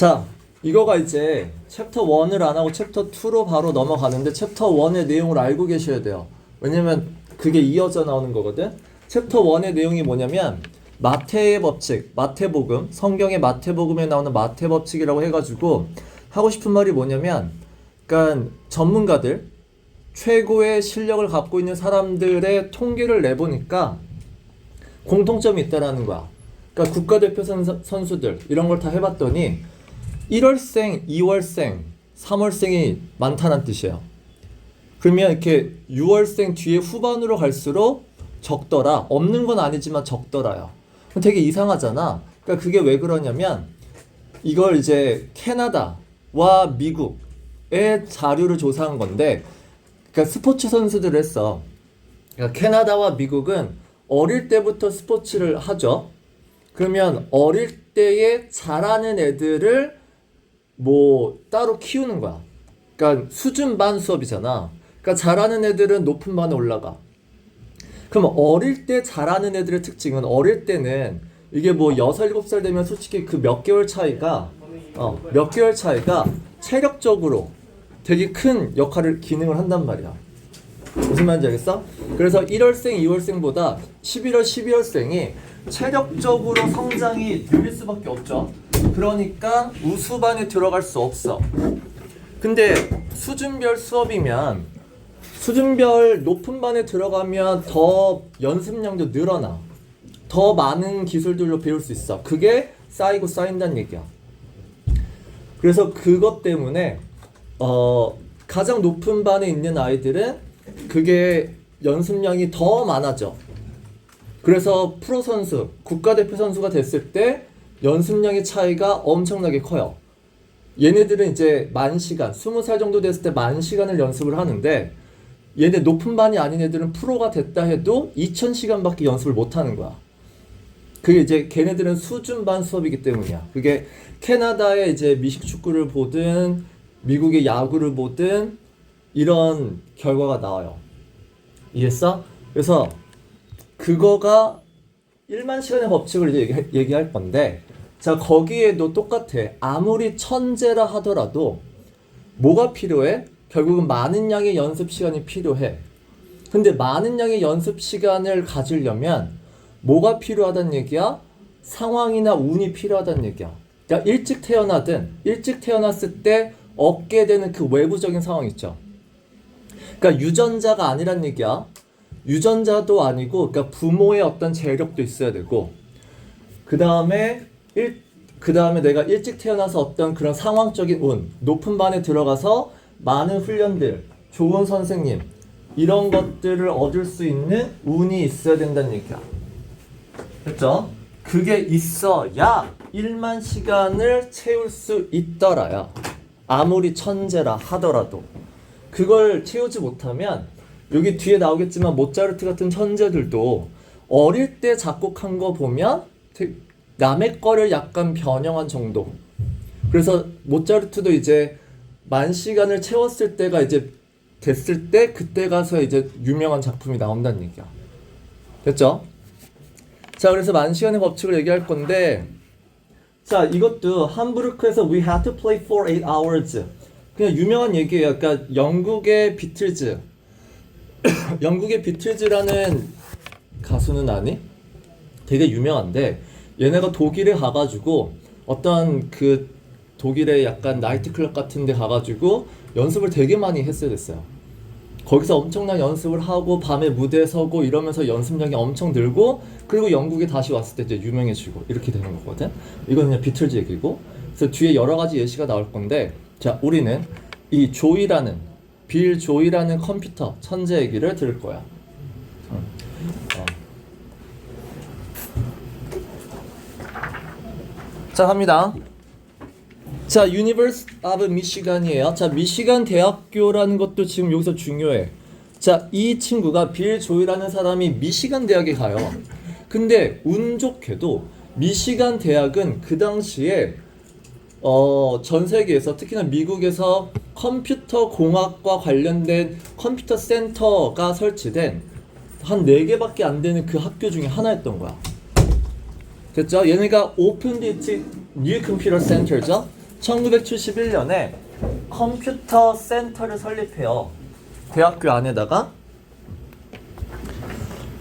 자, 이거가 이제 챕터 1을 안 하고 챕터 2로 바로 넘어가는데 챕터 1의 내용을 알고 계셔야 돼요. 왜냐면 그게 이어져 나오는 거거든. 챕터 1의 내용이 뭐냐면 마태의 법칙, 마태복음, 성경의 마태복음에 나오는 마태 법칙이라고 해가지고 하고 싶은 말이 뭐냐면, 그러니까 전문가들, 최고의 실력을 갖고 있는 사람들의 통계를 내보니까 공통점이 있다라는 거야. 그러니까 국가대표 선수들 이런 걸 다 해봤더니 1월생, 2월생, 3월생이 많다는 뜻이에요. 그러면 이렇게 6월생 뒤에 후반으로 갈수록 적더라. 없는 건 아니지만 적더라요. 되게 이상하잖아. 그러니까 그게 왜 그러냐면 이걸 이제 캐나다와 미국의 자료를 조사한 건데, 그러니까 스포츠 선수들을 했어. 그러니까 캐나다와 미국은 어릴 때부터 스포츠를 하죠. 그러면 어릴 때에 잘하는 애들을 뭐 따로 키우는 거야. 그러니까 수준 반 수업이잖아. 그러니까 잘하는 애들은 높은 반에 올라가. 그럼 어릴 때 잘하는 애들의 특징은, 어릴 때는 이게 뭐 6, 7살 되면 솔직히 그 몇 개월 차이가 체력적으로 되게 큰 기능을 한단 말이야. 무슨 말인지 알겠어? 그래서 1월생, 2월생보다 11월, 12월생이 체력적으로 성장이 느릴 수밖에 없죠. 그러니까 우수반에 들어갈 수 없어. 근데 수준별 수업이면, 수준별 높은 반에 들어가면 더 연습량도 늘어나. 더 많은 기술들로 배울 수 있어. 그게 쌓이고 쌓인다는 얘기야. 그래서 그것 때문에 가장 높은 반에 있는 아이들은 그게 연습량이 더 많아져. 그래서 프로 선수, 국가대표 선수가 됐을 때 연습량의 차이가 엄청나게 커요. 얘네들은 이제 만 시간, 20살 정도 됐을 때 만 시간을 연습을 하는데, 얘네 높은 반이 아닌 애들은 프로가 됐다 해도 2000시간밖에 연습을 못 하는 거야. 그게 이제 걔네들은 수준반 수업이기 때문이야. 그게 캐나다의 이제 미식 축구를 보든 미국의 야구를 보든 이런 결과가 나와요. 이해했어? 그래서 그거가 1만 시간의 법칙을 이제 얘기할 건데, 자, 거기에도 똑같아. 아무리 천재라 하더라도 뭐가 필요해? 결국은 많은 양의 연습 시간이 필요해. 근데 많은 양의 연습 시간을 가지려면 뭐가 필요하다는 얘기야? 상황이나 운이 필요하다는 얘기야. 그러니까 일찍 태어났을 때 얻게 되는 그 외부적인 상황 있죠. 그러니까 유전자가 아니란 얘기야. 유전자도 아니고, 그러니까 부모의 어떤 재력도 있어야 되고, 그 다음에 내가 일찍 태어나서 어떤 그런 상황적인 운, 높은 반에 들어가서 많은 훈련들, 좋은 선생님, 이런 것들을 얻을 수 있는 운이 있어야 된다는 얘기야. 됐죠? 그게 있어야 1만 시간을 채울 수 있더라야. 아무리 천재라 하더라도. 그걸 채우지 못하면, 여기 뒤에 나오겠지만 모차르트 같은 천재들도 어릴 때 작곡한 거 보면 남의 거를 약간 변형한 정도. 그래서 모차르트도 이제 만 시간을 채웠을 때가 이제 됐을 때, 그때 가서 이제 유명한 작품이 나온다는 얘기야. 됐죠? 자, 그래서 만 시간의 법칙을 얘기할 건데, 자, 이것도 함부르크에서 We had to play for 8 hours. 그냥 유명한 얘기예요. 그러니까 영국의 비틀즈라는 가수는 아니? 되게 유명한데, 얘네가 독일에 가가지고 어떤 그 독일의 약간 나이트클럽 같은 데 가가지고 연습을 되게 많이 했어야 됐어요. 거기서 엄청난 연습을 하고 밤에 무대에 서고 이러면서 연습량이 엄청 늘고, 그리고 영국에 다시 왔을 때 이제 유명해지고 이렇게 되는 거거든. 이건 그냥 비틀즈 얘기고. 그래서 뒤에 여러 가지 예시가 나올 건데, 자, 우리는 이 빌 조이라는 컴퓨터 천재 얘기를 들을 거야. 자, 갑니다. 자, University of Michigan이에요. 자, 미시간 대학교라는 것도 지금 여기서 중요해. 자, 이 친구가 빌 조이라는 사람이 미시간 대학에 가요. 근데 운 좋게도 미시간 대학은 그 당시에 전 세계에서, 특히나 미국에서 컴퓨터 공학과 관련된 컴퓨터 센터가 설치된 한 4개밖에 안 되는 그 학교 중에 하나였던 거야. 됐죠? 얘네가 오픈드 New Computer Center죠? 1971년에 컴퓨터 센터를 설립해요. 대학교 안에다가.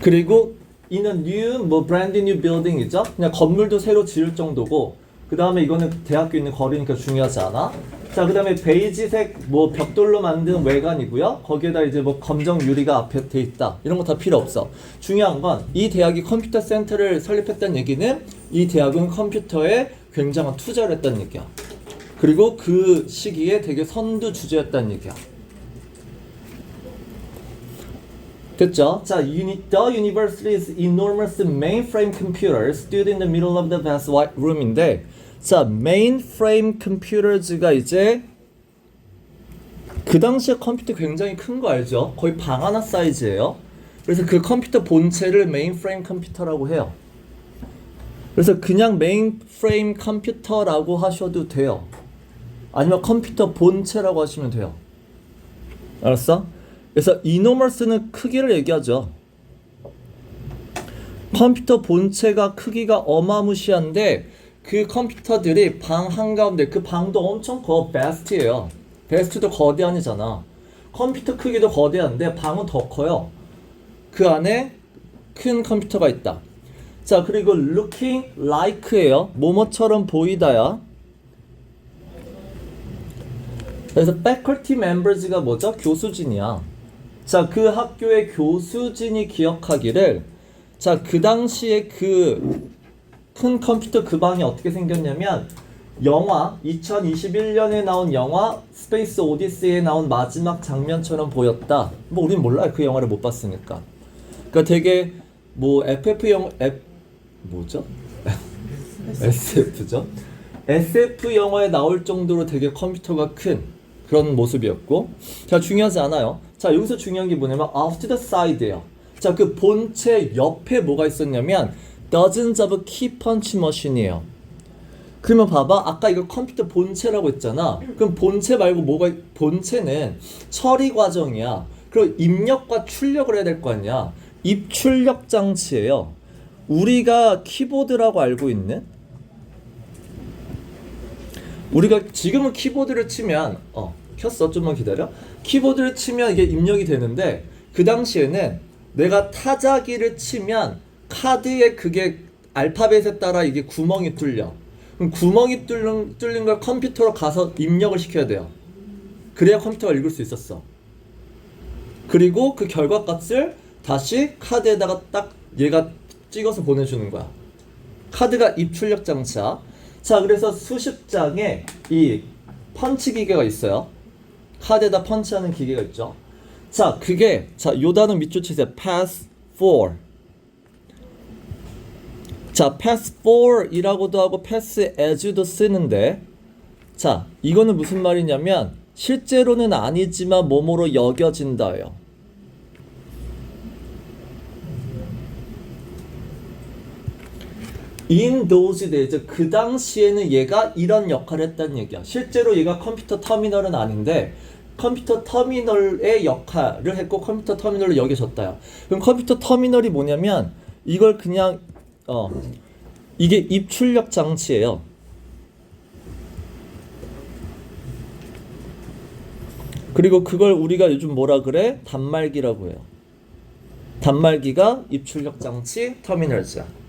그리고 이는 new brand new building이죠. 그냥 건물도 새로 지을 정도고, 그 다음에 이거는 대학교 있는 거리니까 중요하지 않아. 자, 그 다음에 베이지색 벽돌로 만든 외관이고요. 거기에다 이제 검정 유리가 앞에 돼 있다. 이런 거 다 필요 없어. 중요한 건 이 대학이 컴퓨터 센터를 설립했다는 얘기는 이 대학은 컴퓨터에 굉장한 투자를 했다는 얘기야. 그리고 그 시기에 되게 선두 주제였다는 얘기야. 됐죠? 자, the university's enormous mainframe computer stood in the middle of the vast white room인데, 자, mainframe computers가 이제 그 당시에 컴퓨터 굉장히 큰 거 알죠? 거의 방 하나 사이즈예요. 그래서 그 컴퓨터 본체를 mainframe 컴퓨터라고 해요. 그래서 그냥 mainframe 컴퓨터라고 하셔도 돼요. 아니면 컴퓨터 본체라고 하시면 돼요. 알았어? 그래서 enormous는 크기를 얘기하죠. 컴퓨터 본체가 크기가 어마무시한데 그 컴퓨터들이 방 한가운데, 그 방도 엄청 vast예요. vast도 거대한이잖아. 컴퓨터 크기도 거대한데 방은 더 커요. 그 안에 큰 컴퓨터가 있다. 자, 그리고 looking like예요. 뭐뭐처럼 보이다야. 그래서 faculty members가 뭐죠? 교수진이야. 자, 그 학교의 교수진이 기억하기를, 자, 그 당시에 그 큰 컴퓨터 그 방이 어떻게 생겼냐면, 영화 2021년에 나온 영화 스페이스 오디세이에 나온 마지막 장면처럼 보였다. 뭐 우린 몰라요. 그 영화를 못 봤으니까. 그러니까 되게 뭐죠? SF죠. SF 영화에 나올 정도로 되게 컴퓨터가 큰 그런 모습이었고, 자, 중요하지 않아요. 자, 여기서 중요한 게 뭐냐면 off to the side예요. 자, 그 본체 옆에 뭐가 있었냐면 dozens of key punch machine이에요. 그러면 봐봐, 아까 이거 컴퓨터 본체라고 했잖아. 그럼 본체 말고 본체는 처리 과정이야. 그리고 입력과 출력을 해야 될 거 아니야. 입출력 장치예요. 우리가 키보드라고 알고 있는, 우리가 지금은 키보드를 치면 켰어. 좀만 기다려. 키보드를 치면 이게 입력이 되는데, 그 당시에는 내가 타자기를 치면 카드에 그게 알파벳에 따라 이게 구멍이 뚫려. 그럼 구멍이 뚫린 걸 컴퓨터로 가서 입력을 시켜야 돼요. 그래야 컴퓨터가 읽을 수 있었어. 그리고 그 결과값을 다시 카드에다가 딱 얘가 찍어서 보내주는 거야. 카드가 입출력 장치야. 자, 그래서 수십 장의 이 펀치 기계가 있어요. 카드에다 펀치하는 기계가 있죠. 자, 그게, 자, 요 단어 밑줄 치세요. pass 4. 자, pass 4이라고도 하고 pass as도 쓰는데, 자, 이거는 무슨 말이냐면 실제로는 아니지만 뭐뭐로 여겨진다예요. In those days, 그 당시에는 얘가 이런 역할을 했다는 얘기야. 실제로 얘가 컴퓨터 터미널은 아닌데 컴퓨터 터미널의 역할을 했고 컴퓨터 터미널로 여겨졌다요. 그럼 컴퓨터 터미널이 뭐냐면 이걸 그냥 이게 입출력 장치예요. 그리고 그걸 우리가 요즘 뭐라 그래? 단말기라고 해요. 단말기가 입출력 장치 터미널이야.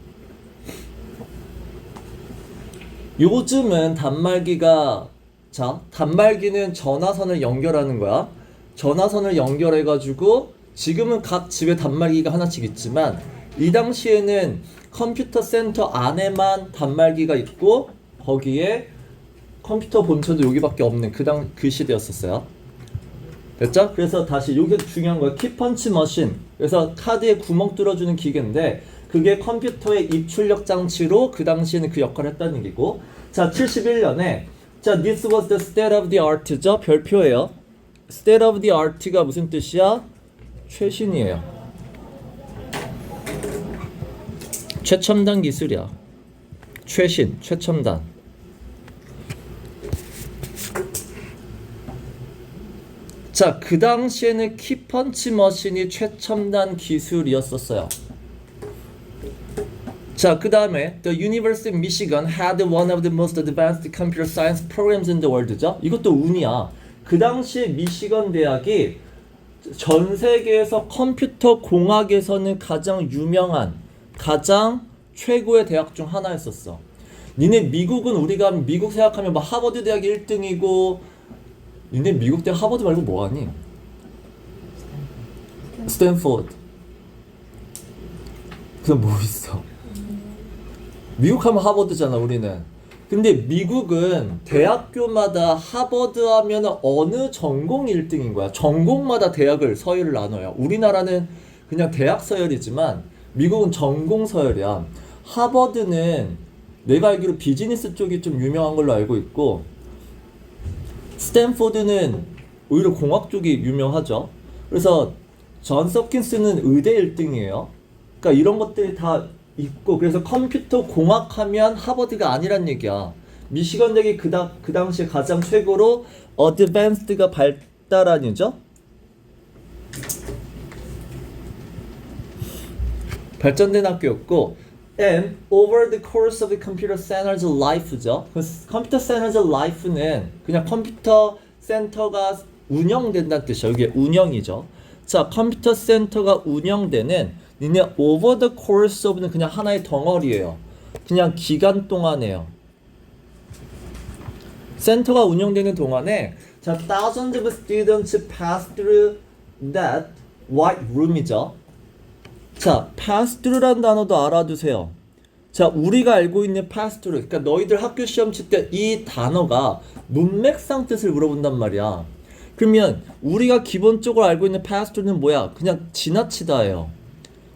요즘은 단말기가, 자, 단말기는 전화선을 연결하는 거야. 전화선을 연결해가지고 지금은 각 집에 단말기가 하나씩 있지만 이 당시에는 컴퓨터 센터 안에만 단말기가 있고 거기에 컴퓨터 본체도 여기밖에 없는 그 시대였었어요. 됐죠? 그래서 다시 여기 중요한 거야. 키펀치 머신. 그래서 카드에 구멍 뚫어주는 기계인데 그게 컴퓨터의 입출력 장치로 그 당시에는 그 역할을 했다는 얘기고. 자, 71년에 자, this was the state of the art죠. 별표예요. state of the art가 무슨 뜻이야? 최신이에요. 최첨단 기술이야. 최신, 최첨단. 자, 그 당시에는 키펀치 머신이 최첨단 기술이었었어요. 자, 그 다음에 The University of Michigan had one of the most advanced computer science programs in the world죠. 이것도 운이야. 그 당시에 미시건 대학이 전 세계에서 컴퓨터 공학에서는 가장 유명한, 가장 최고의 대학 중 하나였었어. 니네 미국은 우리가 미국 생각하면 막 하버드 대학이 1등이고, 니네 미국 대학 하버드 말고 뭐하니? 스탠포드. 그럼 뭐 있어? 미국 하면 하버드잖아, 우리는. 근데 미국은 대학교마다 하버드 하면 어느 전공 1등인 거야. 전공마다 대학을 서열을 나눠요. 우리나라는 그냥 대학 서열이지만 미국은 전공 서열이야. 하버드는 내가 알기로 비즈니스 쪽이 좀 유명한 걸로 알고 있고, 스탠포드는 오히려 공학 쪽이 유명하죠. 그래서 존 서킨스는 의대 1등이에요. 그러니까 이런 것들이 다 있고, 그래서 컴퓨터 공학하면 하버드가 아니란 얘기야. 미시건 대학이 그 당시에 가장 최고로 어드밴스드가 발달한이죠. 발전된 학교였고, and over the course of the computer center's life죠. 컴퓨터 센터's life는 그냥 컴퓨터 센터가 운영된다는 뜻이야. 이게 운영이죠. 자, 컴퓨터 센터가 운영되는, 니네 over the course of는 그냥 하나의 덩어리예요. 그냥 기간 동안에요. 센터가 운영되는 동안에, 자, thousands of students pass through that white room이죠. 자, pass through라는 단어도 알아두세요. 자, 우리가 알고 있는 pass through, 그러니까 너희들 학교 시험 칠 때 이 단어가 문맥상 뜻을 물어본단 말이야. 그러면 우리가 기본적으로 알고 있는 pass through는 뭐야? 그냥 지나치다예요.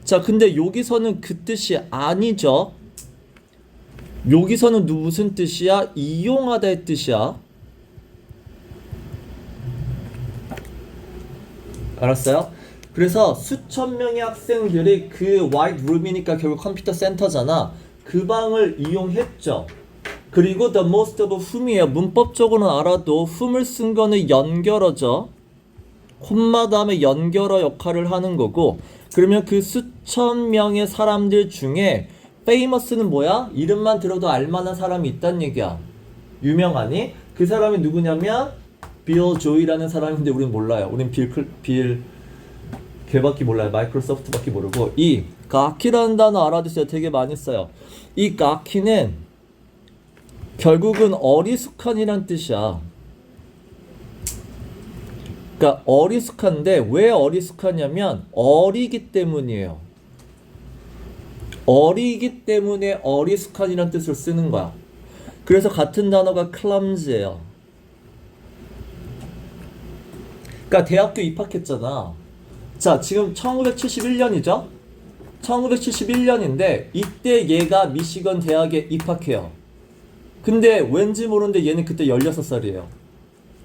자, 근데 여기서는 그 뜻이 아니죠. 여기서는 무슨 뜻이야? 이용하다의 뜻이야. 알았어요? 그래서 수천 명의 학생들이 그 white room이니까 결국 컴퓨터 센터잖아. 그 방을 이용했죠. 그리고 the most of whom이에요. 문법적으로는 알아도 whom을 쓴 거는 연결어죠. 콤마 다음에 연결어 역할을 하는 거고, 그러면 그 수천 명의 사람들 중에 famous는 뭐야? 이름만 들어도 알만한 사람이 있단 얘기야. 유명하니? 그 사람이 누구냐면 빌 조이라는 사람인데 우린 몰라요. 우린 빌 걔밖에 몰라요. 마이크로소프트밖에 모르고. 이 가키라는 단어 알아두세요. 되게 많이 써요. 이 가키는 결국은 어리숙한이란 뜻이야. 그러니까 어리숙한데 왜 어리숙하냐면 어리기 때문이에요. 어리기 때문에 어리숙한이란 뜻을 쓰는 거야. 그래서 같은 단어가 clumsy예요. 그러니까 대학교 입학했잖아. 자, 지금 1971년이죠? 1971년인데 이때 얘가 미시건 대학에 입학해요. 근데 왠지 모르는데 얘는 그때 16살이에요.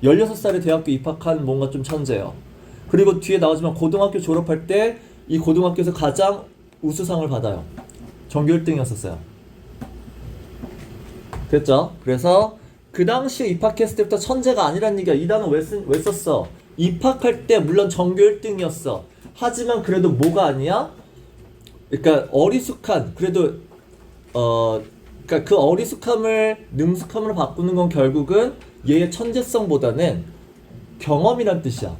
16살에 대학교 입학한 뭔가 좀 천재예요. 그리고 뒤에 나오지만 고등학교 졸업할 때 이 고등학교에서 가장 우수상을 받아요. 전교 1등이었었어요. 됐죠? 그래서 그 당시에 입학했을 때부터 천재가 아니란 얘기야. 이 단어 왜 썼어? 입학할 때 물론 전교 1등이었어. 하지만 그래도 뭐가 아니야? 그러니까 어리숙한, 그래도 그러니까 그 어리숙함을 능숙함으로 바꾸는 건 결국은 얘의 천재성보다는 경험이란 뜻이야.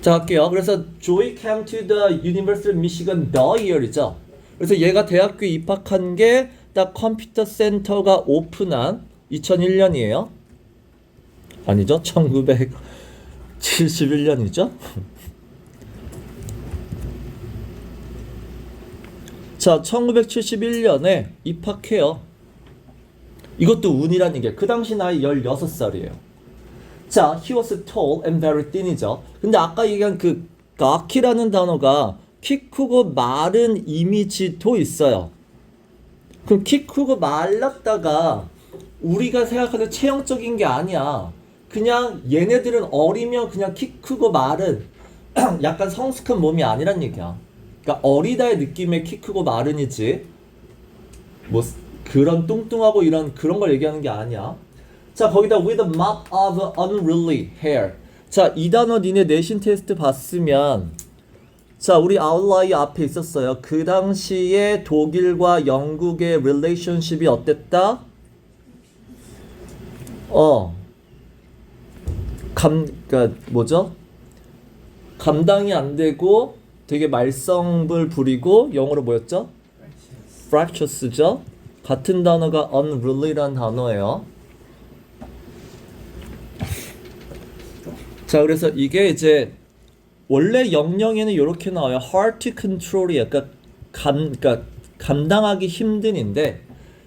자, 갈게요. 그래서 Joey came to the University of Michigan the year이죠. 그래서 얘가 대학교에 입학한 게 딱 컴퓨터 센터가 오픈한 2001년이에요. 아니죠? 1971년이죠? 자, 1971년에 입학해요. 이것도 운이란 얘기야. 그 당시 나이 16살이에요. 자, he was tall and very thin이죠. 근데 아까 얘기한 그 gawky라는 단어가 키 크고 마른 이미지도 있어요. 그럼 키 크고 말랐다가 우리가 생각하는 체형적인 게 아니야. 그냥 얘네들은 어리면 그냥 키 크고 마른 약간 성숙한 몸이 아니란 얘기야. 그러니까 어리다의 느낌의 키 크고 마른이지 뭐 그런 뚱뚱하고 이런 그런 걸 얘기하는 게 아니야. 자, 거기다 with a mop of unruly hair. 자, 이 단어 니네 내신 테스트 봤으면 자, 우리 아웃라이어 앞에 있었어요. 그 당시에 독일과 영국의 릴레이션십이 어땠다? 그러니까 뭐죠? 감당이 안 되고 되게 말썽을 부리고 영어로 뭐였죠? fractious죠? 같은 단어가 unruly란 단어예요. 자, 그래서 이게 이제 원래 영영에는 이렇게 나와요. hard to control이 약간 그러니까 감당하기 힘든인데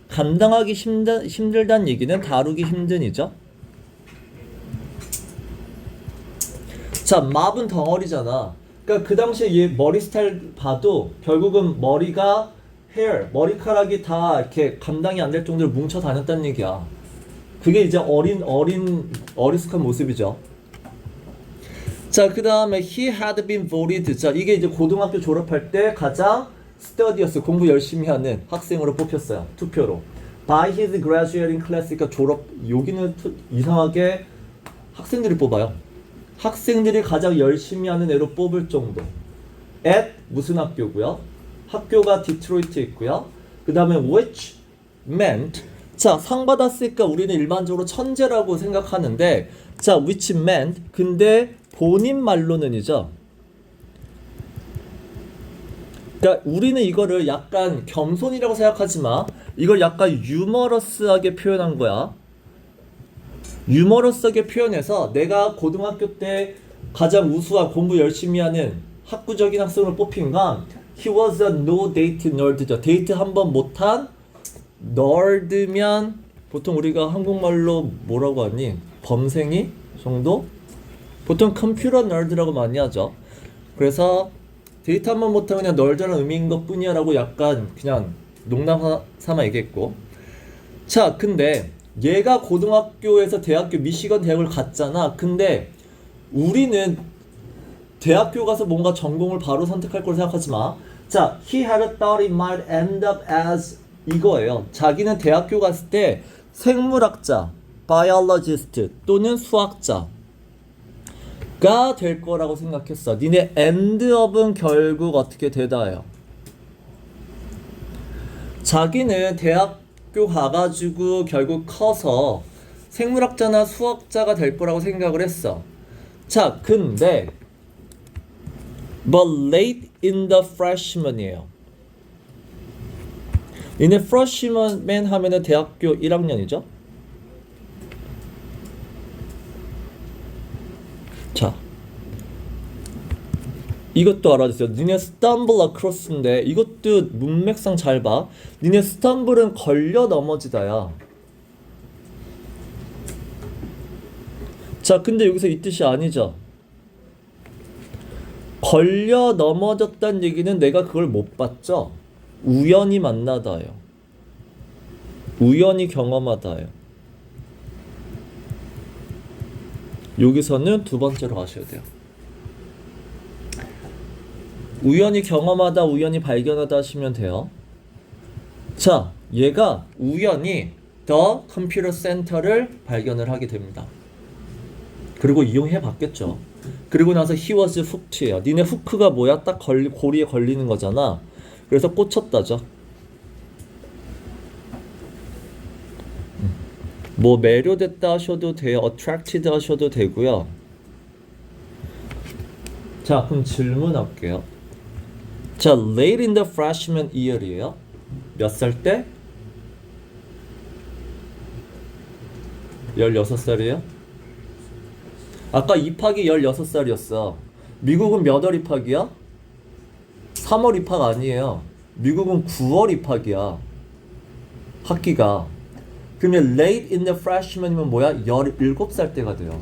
감당하기 힘들다는 얘기는 다루기 힘든이죠. 자, mob은 덩어리잖아. 그러니까 그 당시에 얘 머리 스타일 봐도 결국은 머리가 hair, 머리카락이 다 이렇게 감당이 안 될 정도로 뭉쳐 다녔다는 얘기야. 그게 이제 어리숙한 모습이죠. 자, 그 다음에 he had been voted. 자, 이게 이제 고등학교 졸업할 때 가장 스터디어스, 공부 열심히 하는 학생으로 뽑혔어요. 투표로. By his graduating class. 그러니까 졸업, 여기는 이상하게 학생들이 뽑아요. 학생들이 가장 열심히 하는 애로 뽑을 정도. at 무슨 학교고요? 학교가 디트로이트에 있고요. 그 다음에 which meant. 자, 상 받았으니까 우리는 일반적으로 천재라고 생각하는데, 자, which meant. 근데 본인 말로는이죠. 그러니까 우리는 이거를 약간 겸손이라고 생각하지 마. 이걸 약간 유머러스하게 표현한 거야. 유머러스하게 표현해서 내가 고등학교 때 가장 우수한 공부 열심히 하는 학구적인 학생으로 뽑힌 건 he was a no date nerd죠. 데이트 한 번 못한 nerd면 보통 우리가 한국말로 뭐라고 하니? 범생이 정도? 보통 컴퓨터 nerd라고 많이 하죠. 그래서 데이트 한 번 못하면 그냥 널드라는 의미인 것 뿐이야 라고 약간 그냥 농담 삼아 얘기했고. 자, 근데 얘가 고등학교에서 대학교 미시건 대학을 갔잖아. 근데 우리는 대학교 가서 뭔가 전공을 바로 선택할 걸 생각하지 마. 자, he had thought it might end up as 이거예요. 자기는 대학교 갔을 때 생물학자, biologist 또는 수학자 가 될 거라고 생각했어. 니네 end up은 결국 어떻게 되다요? 자기는 대학교 가가지고 결국 커서 생물학자나 수학자가 될 거라고 생각을 했어. 자, 근데 but late in the freshman이에요. 니네 freshman 하면은 대학교 1학년이죠? 자, 이것도 알아주세요. 니네 stumble across인데 이것도 문맥상 잘 봐. 니네 stumble은 걸려 넘어지다야. 자, 근데 여기서 이 뜻이 아니죠. 걸려 넘어졌다는 얘기는 내가 그걸 못 봤죠. 우연히 만나다요. 우연히 경험하다요. 여기서는 두 번째로 하셔야 돼요. 우연히 경험하다, 우연히 발견하다 하시면 돼요. 자, 얘가 우연히 더 컴퓨터 센터를 발견을 하게 됩니다. 그리고 이용해 봤겠죠. 그리고 나서 he was hooked예요. 니네 후크가 뭐야? 딱 고리에 걸리는 거잖아. 그래서 꽂혔다죠. 뭐 매료됐다 하셔도 돼요. attracted 하셔도 되고요. 자, 그럼 질문할게요. 자, late in the freshman year이에요. 몇 살 때? 16살이에요? 아까 입학이 16살이었어. 미국은 몇 월 입학이야? 3월 입학 아니에요. 미국은 9월 입학이야. 학기가. 그러면 late in the freshman이면 뭐야? 17살 때가 돼요.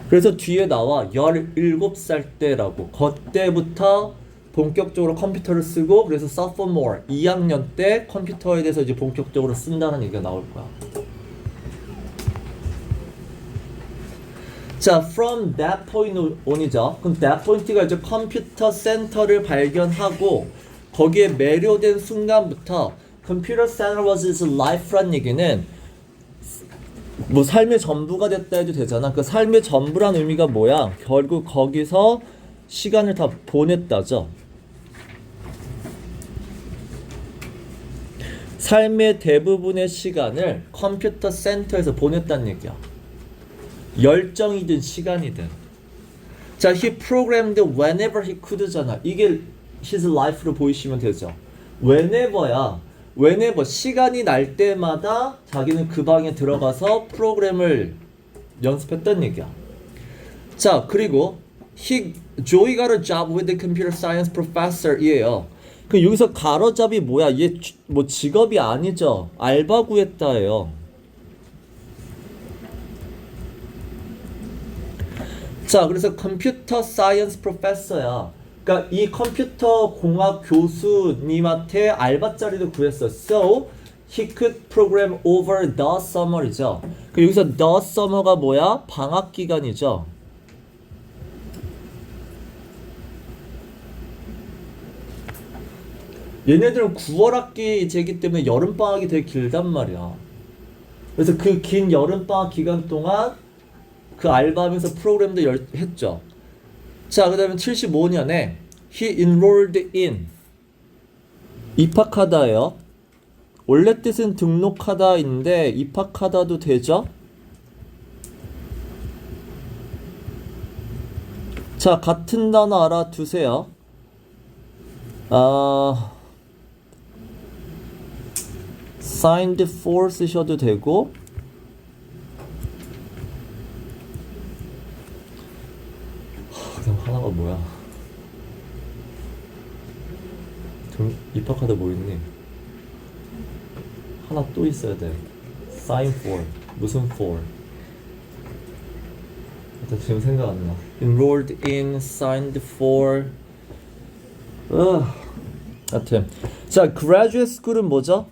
그래서 뒤에 나와 17살 때라고. 그때부터 본격적으로 컴퓨터를 쓰고, 그래서 sophomore 2학년 때 컴퓨터에 대해서 이제 본격적으로 쓴다는 얘기가 나올 거야. 자, from that point on이죠. 그럼 that point가 이제 컴퓨터 센터를 발견하고 거기에 매료된 순간부터 computer center was his life란 얘기는 뭐 삶의 전부가 됐다 해도 되잖아. 그 삶의 전부란 의미가 뭐야? 결국 거기서 시간을 다 보냈다죠. 삶의 대부분의 시간을 컴퓨터 센터에서 보냈다는 얘기야. 열정이든 시간이든. 자, he programmed whenever he could잖아. 이게 his life로 보이시면 되죠. whenever야. whenever 시간이 날 때마다 자기는 그 방에 들어가서 프로그램을 연습했던 얘기야. 자, 그리고 Joey got a job with the computer science professor 이에요. 그 여기서 got a job이 뭐야? 얘 뭐 직업이 아니죠. 알바 구했다예요. 자, 그래서 컴퓨터 사이언스 프로페서야. 그러니까 이 컴퓨터 공학 교수님한테 알바 자리도 구했어. So he could program over the summer이죠. 그 여기서 the summer가 뭐야? 방학 기간이죠. 얘네들은 9월 학기제이기 때문에 여름 방학이 되게 길단 말이야. 그래서 그 긴 여름 방학 기간 동안 그 알바하면서 프로그램도 했죠. 자, 그 다음에 75년에 he enrolled in 입학하다예요. 원래 뜻은 등록하다인데 입학하다도 되죠. 자, 같은 단어 알아두세요. signed for 쓰셔도 되고 그다음 하나가 뭐야? 입학하다 뭐 있니? 하나 또 있어야 돼. sign for 무슨 for? 일단 지금 생각 안 나. enrolled in, signed for. 하여튼 자, graduate school은 뭐죠?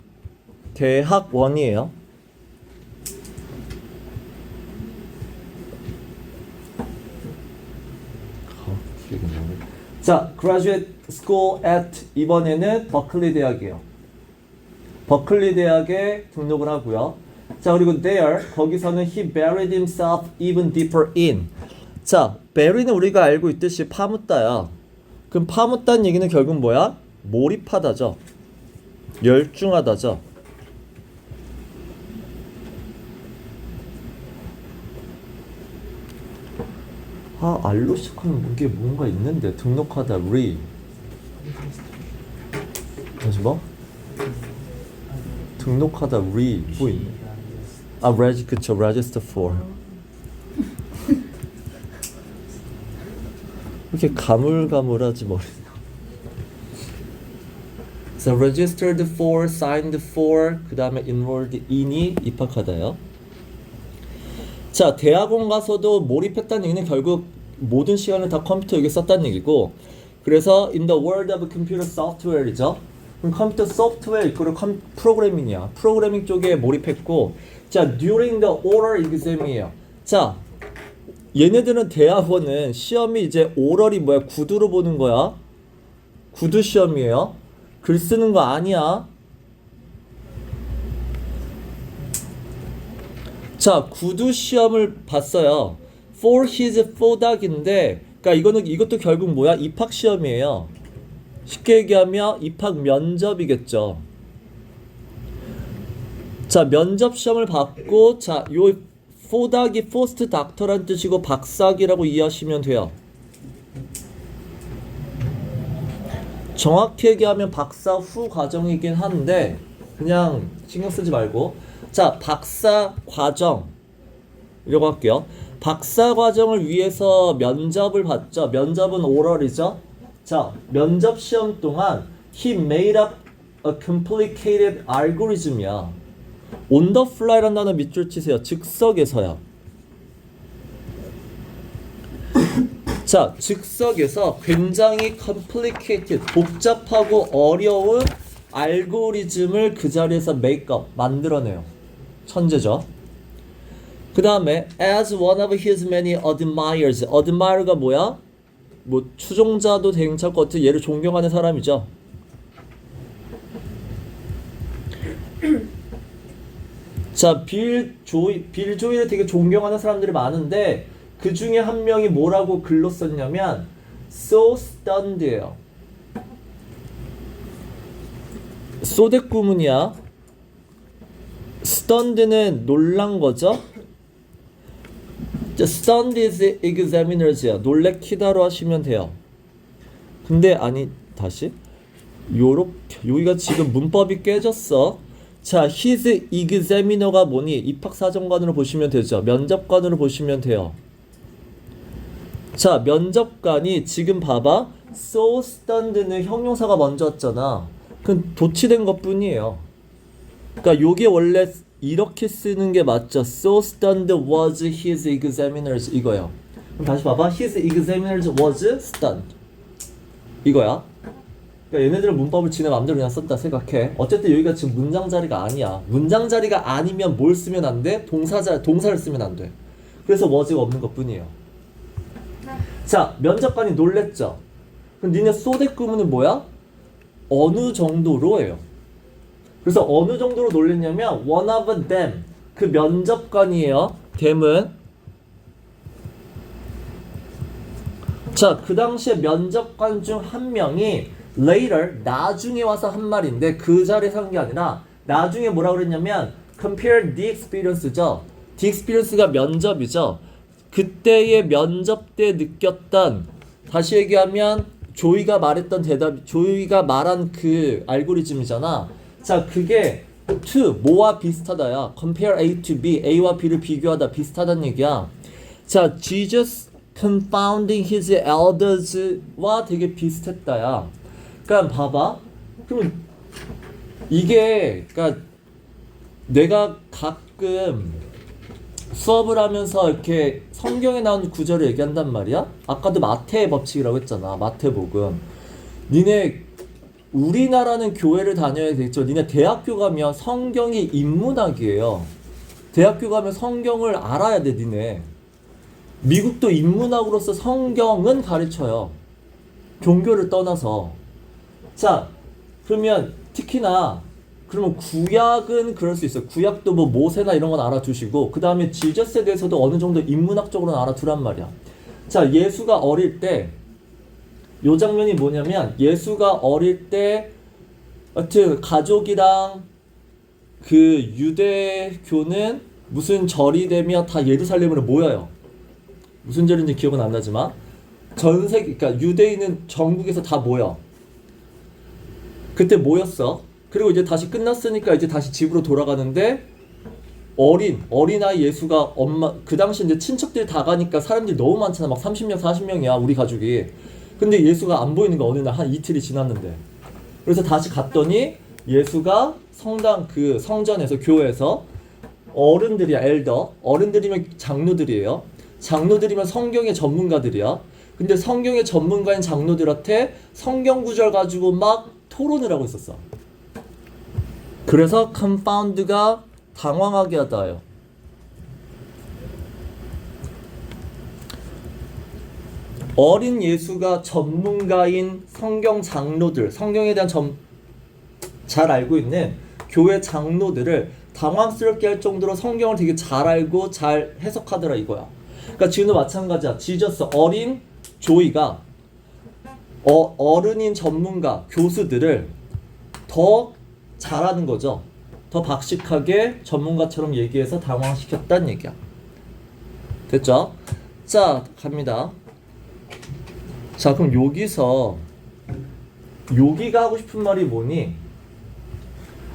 대학원이에요. 자, graduate school at 이번에는 버클리 대학이에요. 버클리 대학에 등록을 하고요. 자, 그리고 there 거기서는 he buried himself even deeper in. 자, bury는 우리가 알고 있듯이 파묻다야. 그럼 파묻다는 얘기는 결국 뭐야? 몰입하다죠. 열중하다죠. 알로 시작하는 게 뭔가 있는데 등록하다 re 다시 뭐? 등록하다 re 뭐 있네? 그쵸 register for 이렇게 가물가물하지 머리가. So registered for, signed for, 그 다음에 enrolled in이 입학하다요. 자, 대학원 가서도 몰입했다는 얘기는 결국 모든 시간을 다 컴퓨터 여기 썼다는 얘기고, 그래서 in the world of computer software이죠. 그럼 컴퓨터 소프트웨어 이거를 프로그래밍이야. 프로그래밍 쪽에 몰입했고, 자, during the oral exam이에요. 자, 얘네들은 대학원은 시험이 이제 오럴이 뭐야? 구두로 보는 거야. 구두 시험이에요. 글 쓰는 거 아니야. 자, 구두 시험을 봤어요. For his fodac인데, 그러니까 이것도 결국 뭐야? 입학 시험이에요. 쉽게 얘기하면 입학 면접이겠죠. 자, 면접 시험을 받고, 자, 요 fodac이 포스트 닥터란 뜻이고 박사학위라고 이해하시면 돼요. 정확히 얘기하면 박사 후 과정이긴 한데 그냥 신경 쓰지 말고, 자, 박사 과정 이라고 할게요. 박사 과정을 위해서 면접을 봤죠. 면접은 오럴이죠. 자, 면접 시험 동안 he made up a complicated algorithm이야. on the fly라는 단어 밑줄 치세요. 즉석에서야. 자, 즉석에서 굉장히 complicated, 복잡하고 어려운 알고리즘을 그 자리에서 make up, 만들어내요. 천재죠. 그 다음에 as one of his many admirers. admire가 뭐야? 뭐 추종자도 괜찮고 어떻게 얘를 존경하는 사람이죠. 자, 빌 조이를 되게 존경하는 사람들이 많은데 그 중에 한 명이 뭐라고 글로 썼냐면 so stunned예요. 소댓 구문이야. stunned는 놀란 거죠. stunned is examiners야. 놀래키다로 하시면 돼요. 근데 아니 다시 요렇게 여기가 지금 문법이 깨졌어. 자, his examiner가 뭐니? 입학사정관으로 보시면 되죠. 면접관으로 보시면 돼요. 자, 면접관이 지금 봐봐. so stunned는 형용사가 먼저 왔잖아. 그건 도치된 것뿐이에요. 그러니까 요게 원래 이렇게 쓰는 게 맞죠. So stunned was his examiners 이거야. 그럼 다시 봐봐. His examiners was stunned 이거야. 그러니까 얘네들은 문법을 지네 맘대로 그냥 썼다 생각해. 어쨌든 여기가 지금 문장 자리가 아니야. 문장 자리가 아니면 뭘 쓰면 안 돼? 동사를 쓰면 안 돼. 그래서 was가 없는 것뿐이에요. 자, 면접관이 놀랬죠. 그럼 니네 소댓 구문은 뭐야? 어느 정도로예요. 그래서 어느 정도로 놀랬냐면 one of them 그 면접관이에요. them은 자, 그 당시에 면접관 중 한 명이 later 나중에 와서 한 말인데 그 자리에서 한 게 아니라 나중에 뭐라 그랬냐면 compare the experience죠. the experience가 면접이죠. 그때의 면접 때 느꼈던 다시 얘기하면 조이가 말했던 대답 조이가 말한 그 알고리즘이잖아. 자, 그게 to 뭐와 비슷하다야. compare A to B A와 B를 비교하다 비슷하다는 얘기야. 자, Jesus confounding his elders와 되게 비슷했다야. 그러니까 봐봐. 그럼 이게 그러니까 내가 가끔 수업을 하면서 이렇게 성경에 나온 구절을 얘기한단 말이야. 아까도 마태의 법칙이라고 했잖아. 마태복음. 니네 우리나라는 교회를 다녀야 되겠죠. 니네 대학교 가면 성경이 인문학이에요. 대학교 가면 성경을 알아야 돼, 니네. 미국도 인문학으로서 성경은 가르쳐요. 종교를 떠나서. 자, 그러면 특히나 그러면 구약은 그럴 수 있어요. 구약도 뭐 모세나 이런 건 알아두시고 그 다음에 지저스에 대해서도 어느 정도 인문학적으로는 알아두란 말이야. 자, 예수가 어릴 때 요 장면이 뭐냐면 예수가 어릴 때 하여튼 가족이랑 그 유대교는 무슨 절이 되면 다 예루살렘으로 모여요. 무슨 절인지 기억은 안 나지만 전 세계 그러니까 유대인은 전국에서 다 모여. 그때 모였어. 그리고 이제 다시 끝났으니까 이제 다시 집으로 돌아가는데 어린아이 예수가 엄마 그 당시 이제 친척들이 다 가니까 사람들이 너무 많잖아. 막 30명 40명이야 우리 가족이. 근데 예수가 안 보이는 거 어느 날 한 이틀이 지났는데. 그래서 다시 갔더니 예수가 성당 그 성전에서 교회에서 어른들이야. 엘더 어른들이면 장로들이에요. 장로들이면 성경의 전문가들이야. 근데 성경의 전문가인 장로들한테 성경 구절 가지고 막 토론을 하고 있었어. 그래서 confound가 당황하게 하다요. 어린 예수가 전문가인 성경 장로들, 성경에 대한 잘 알고 있는 교회 장로들을 당황스럽게 할 정도로 성경을 되게 잘 알고 잘 해석하더라 이거야. 그러니까 지금도 마찬가지야. 지저스 어린 조이가 어른인 전문가 교수들을 더 잘하는 거죠. 더 박식하게 전문가처럼 얘기해서 당황시켰다는 얘기야. 됐죠? 자, 갑니다. 자, 그럼 여기가 하고 싶은 말이 뭐니?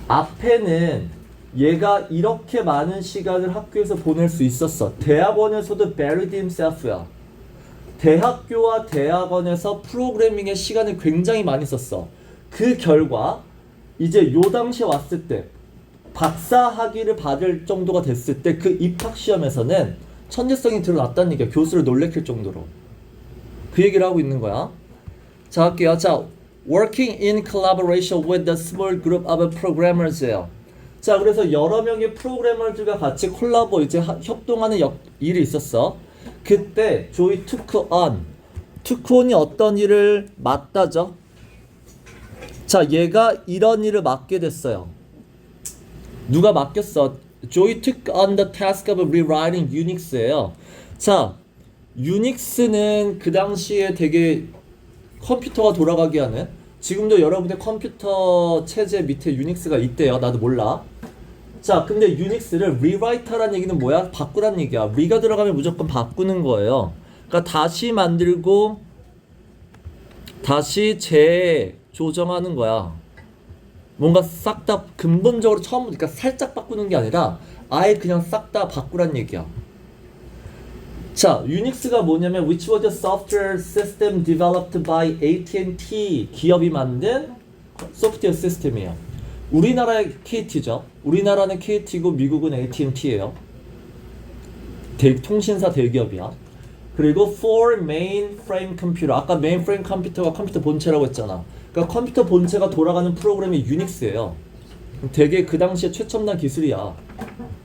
앞에는 얘가 이렇게 많은 시간을 학교에서 보낼 수 있었어. 대학원에서도 buried himself야. 대학교와 대학원에서 프로그래밍의 시간을 굉장히 많이 썼어. 그 결과 이제 요 당시에 왔을 때 박사 학위를 받을 정도가 됐을 때 그 입학 시험에서는 천재성이 드러났다는 얘기야. 교수를 놀래킬 정도로. 그 얘기를 하고 있는 거야. 자, 할게요. 자, working in collaboration with a small group of programmers예요. 자, 그래서 여러 명의 프로그래머들과 같이 콜라보 이제 협동하는 일이 있었어. 그때 조이 took on이 어떤 일을 맡다죠? 자, 얘가 이런 일을 맡게 됐어요. 누가 맡겼어? Joey took on the task of rewriting Unix예요. 자, 유닉스는 그 당시에 되게 컴퓨터가 돌아가게 하는, 지금도 여러분의 컴퓨터 체제 밑에 유닉스가 있대요. 나도 몰라. 자, 근데 유닉스를 rewrite라는 얘기는 뭐야? 바꾸란 얘기야. re가 들어가면 무조건 바꾸는 거예요. 그러니까 다시 만들고 다시 재조정하는 거야. 뭔가 싹 다 근본적으로 처음부터, 그러니까 살짝 바꾸는 게 아니라 아예 그냥 싹 다 바꾸란 얘기야. 자, 유닉스가 뭐냐면 which was a software system developed by AT&T 기업이 만든 소프트웨어 시스템이에요. 우리나라의 KT죠. 우리나라는 KT고 미국은 AT&T예요. 통신사 대기업이야. 그리고 for mainframe computer. 아까 mainframe 컴퓨터가 컴퓨터 본체라고 했잖아. 그러니까 컴퓨터 본체가 돌아가는 프로그램이 유닉스예요. 되게 그 당시에 최첨단 기술이야.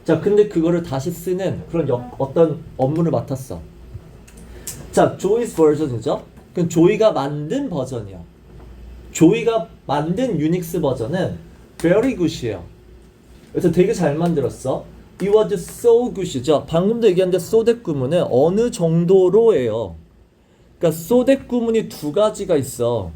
자, 근데 그거를 다시 쓰는 그런 어떤 업무를 맡았어. 자, 조이's 버전이죠. 그럼 조이가 만든 버전이야. 조이가 만든 유닉스 버전은 very good이에요. 그래서 되게 잘 만들었어. It was so good이죠. 방금도 얘기한데 so that 구문은 어느 정도로예요. 그러니까 so that 구문이 두 가지가 있어.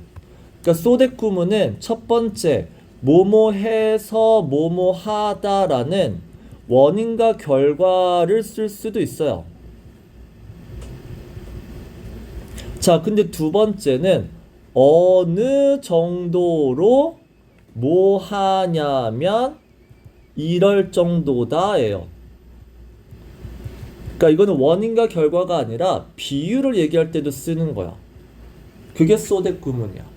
그러니까 so that 구문은 첫 번째 뭐뭐 해서 뭐뭐 하다라는 원인과 결과를 쓸 수도 있어요. 자, 근데 두 번째는 어느 정도로 뭐 하냐면 이럴 정도다예요. 그러니까 이거는 원인과 결과가 아니라 비율을 얘기할 때도 쓰는 거야. 그게 so that 구문이야.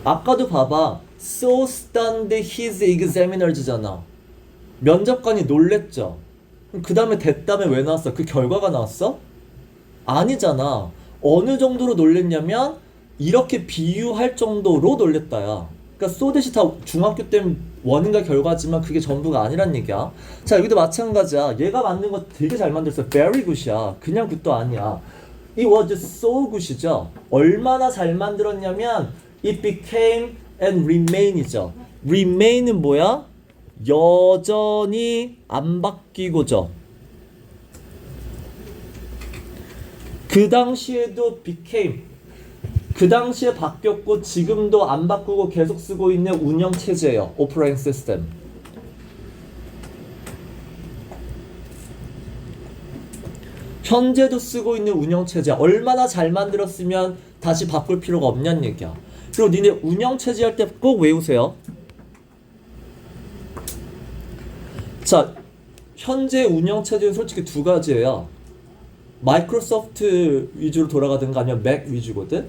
아까도 봐봐. So stunned his examiners잖아. 면접관이 놀랬죠. 그 다음에 됐다면 왜 나왔어? 그 결과가 나왔어? 아니잖아. 어느 정도로 놀랬냐면 이렇게 비유할 정도로 놀랬다야. 그러니까 so that이 다 중학교 때 원인과 결과지만 그게 전부가 아니란 얘기야. 자, 여기도 마찬가지야. 얘가 만든 거 되게 잘 만들었어. very good이야. 그냥 good도 아니야. It was so good이죠. 얼마나 잘 만들었냐면 it became and remain이죠. remain은 뭐야? 여전히 안 바뀌고죠. 그 당시에도 became, 그 당시에 바뀌었고 지금도 안 바꾸고 계속 쓰고 있는 운영체제예요. operating system. 현재도 쓰고 있는 운영체제. 얼마나 잘 만들었으면 다시 바꿀 필요가 없냐는 얘기야. 그리고 니네 운영체제 할 때 꼭 외우세요. 자, 현재 운영체제는 솔직히 두 가지예요. 마이크로소프트 위주로 돌아가든가 아니면 맥 위주거든.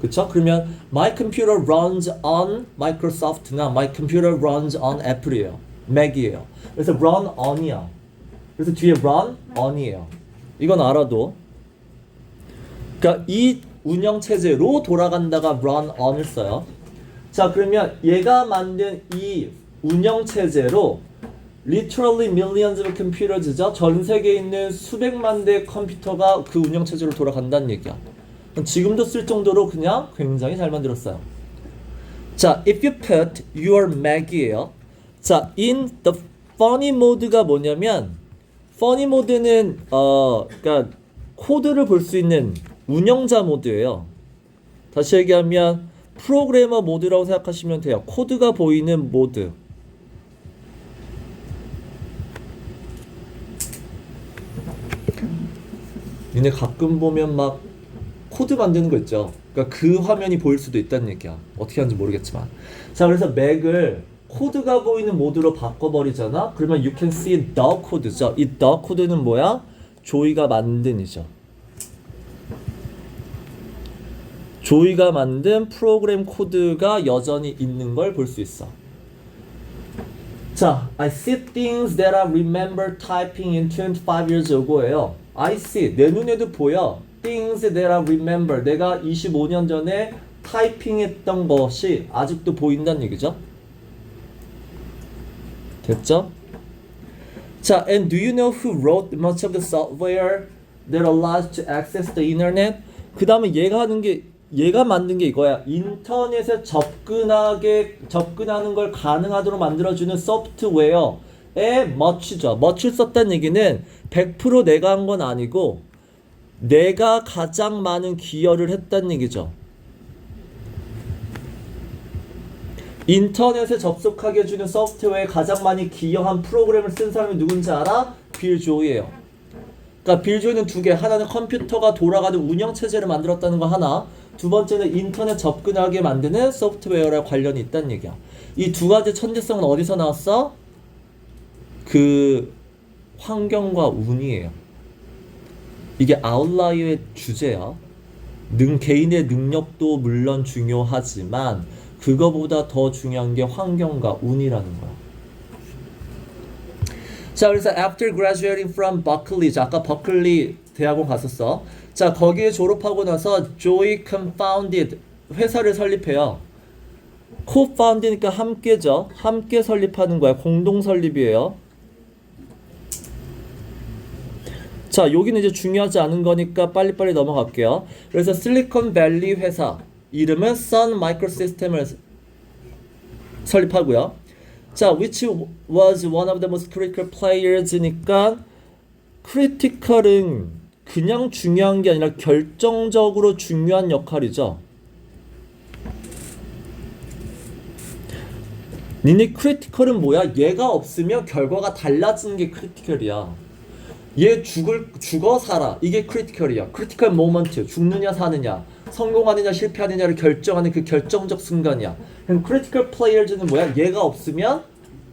그쵸? 그러면 my computer runs on Microsoft나 my computer runs on Apple이에요. 맥이에요. 그래서 run on이야. 그래서 뒤에 run on이에요. 이건 알아도. 그러니까 이 운영체제로 돌아간다가 run on을 써요. 자, 그러면 얘가 만든 이 운영체제로 literally millions of computers죠. 전 세계에 있는 수백만 대의 컴퓨터가 그 운영체제로 돌아간다는 얘기야. 지금도 쓸 정도로 그냥 굉장히 잘 만들었어요. 자, if you put your Mac이에요. 자, in the funny mode가 뭐냐면 funny mode는 그러니까 코드를 볼 수 있는 운영자 모드예요. 다시 얘기하면 프로그래머 모드라고 생각하시면 돼요. 코드가 보이는 모드. 니네 가끔 보면 막 코드 만드는 거 있죠. 그러니까 그 화면이 보일 수도 있다는 얘기야. 어떻게 하는지 모르겠지만. 자, 그래서 맥을 코드가 보이는 모드로 바꿔버리잖아. 그러면 you can see the code죠. 이 the code는 뭐야? 조이가 만든이죠. 조이가 만든 프로그램 코드가 여전히 있는 걸 볼 수 있어. 자, I see things that I remember typing in 25 years ago예요. I see, 내 눈에도 보여. Things that I remember, 내가 25년 전에 타이핑했던 것이 아직도 보인다는 얘기죠. 됐죠? 자, and do you know who wrote much of the software that allows to access the internet? 그 다음에 얘가 하는 게 얘가 만든 게 이거야. 인터넷에 접근하는 걸 가능하도록 만들어주는 소프트웨어에 much죠. much를 썼다는 얘기는 100% 내가 한 건 아니고 내가 가장 많은 기여를 했다는 얘기죠. 인터넷에 접속하게 해주는 소프트웨어에 가장 많이 기여한 프로그램을 쓴 사람이 누군지 알아? 빌 조이예요. 그러니까 빌 조이는 두 개. 하나는 컴퓨터가 돌아가는 운영체제를 만들었다는 거 하나. 두 번째는 인터넷 접근하게 만드는 소프트웨어랑 관련이 있다는 얘기야. 이 두 가지 천재성은 어디서 나왔어? 그 환경과 운이에요. 이게 아웃라이어의 주제야. 개인의 능력도 물론 중요하지만 그거보다 더 중요한 게 환경과 운이라는 거야. 자, 그래서 after graduating from Berkeley, 자, 아까 버클리 대학원 갔었어. 자, 거기에 졸업하고 나서 Joy co-founded 회사를 설립해요. co-found니까 함께죠. 함께 설립하는 거야. 공동 설립이에요. 자, 여기는 이제 중요하지 않은 거니까 빨리빨리 넘어갈게요. 그래서 실리콘밸리 회사 이름은 Sun Microsystem을 설립하고요. 자, which was one of the most critical players니까 critical은 그냥 중요한 게 아니라 결정적으로 중요한 역할이죠. 니네 critical은 뭐야? 얘가 없으면 결과가 달라지는 게 critical이야. 얘 죽어 살아. 이게 critical이야. critical moment. 죽느냐 사느냐, 성공하느냐 실패하느냐를 결정하는 그 결정적 순간이야. 그럼 critical players는 뭐야? 얘가 없으면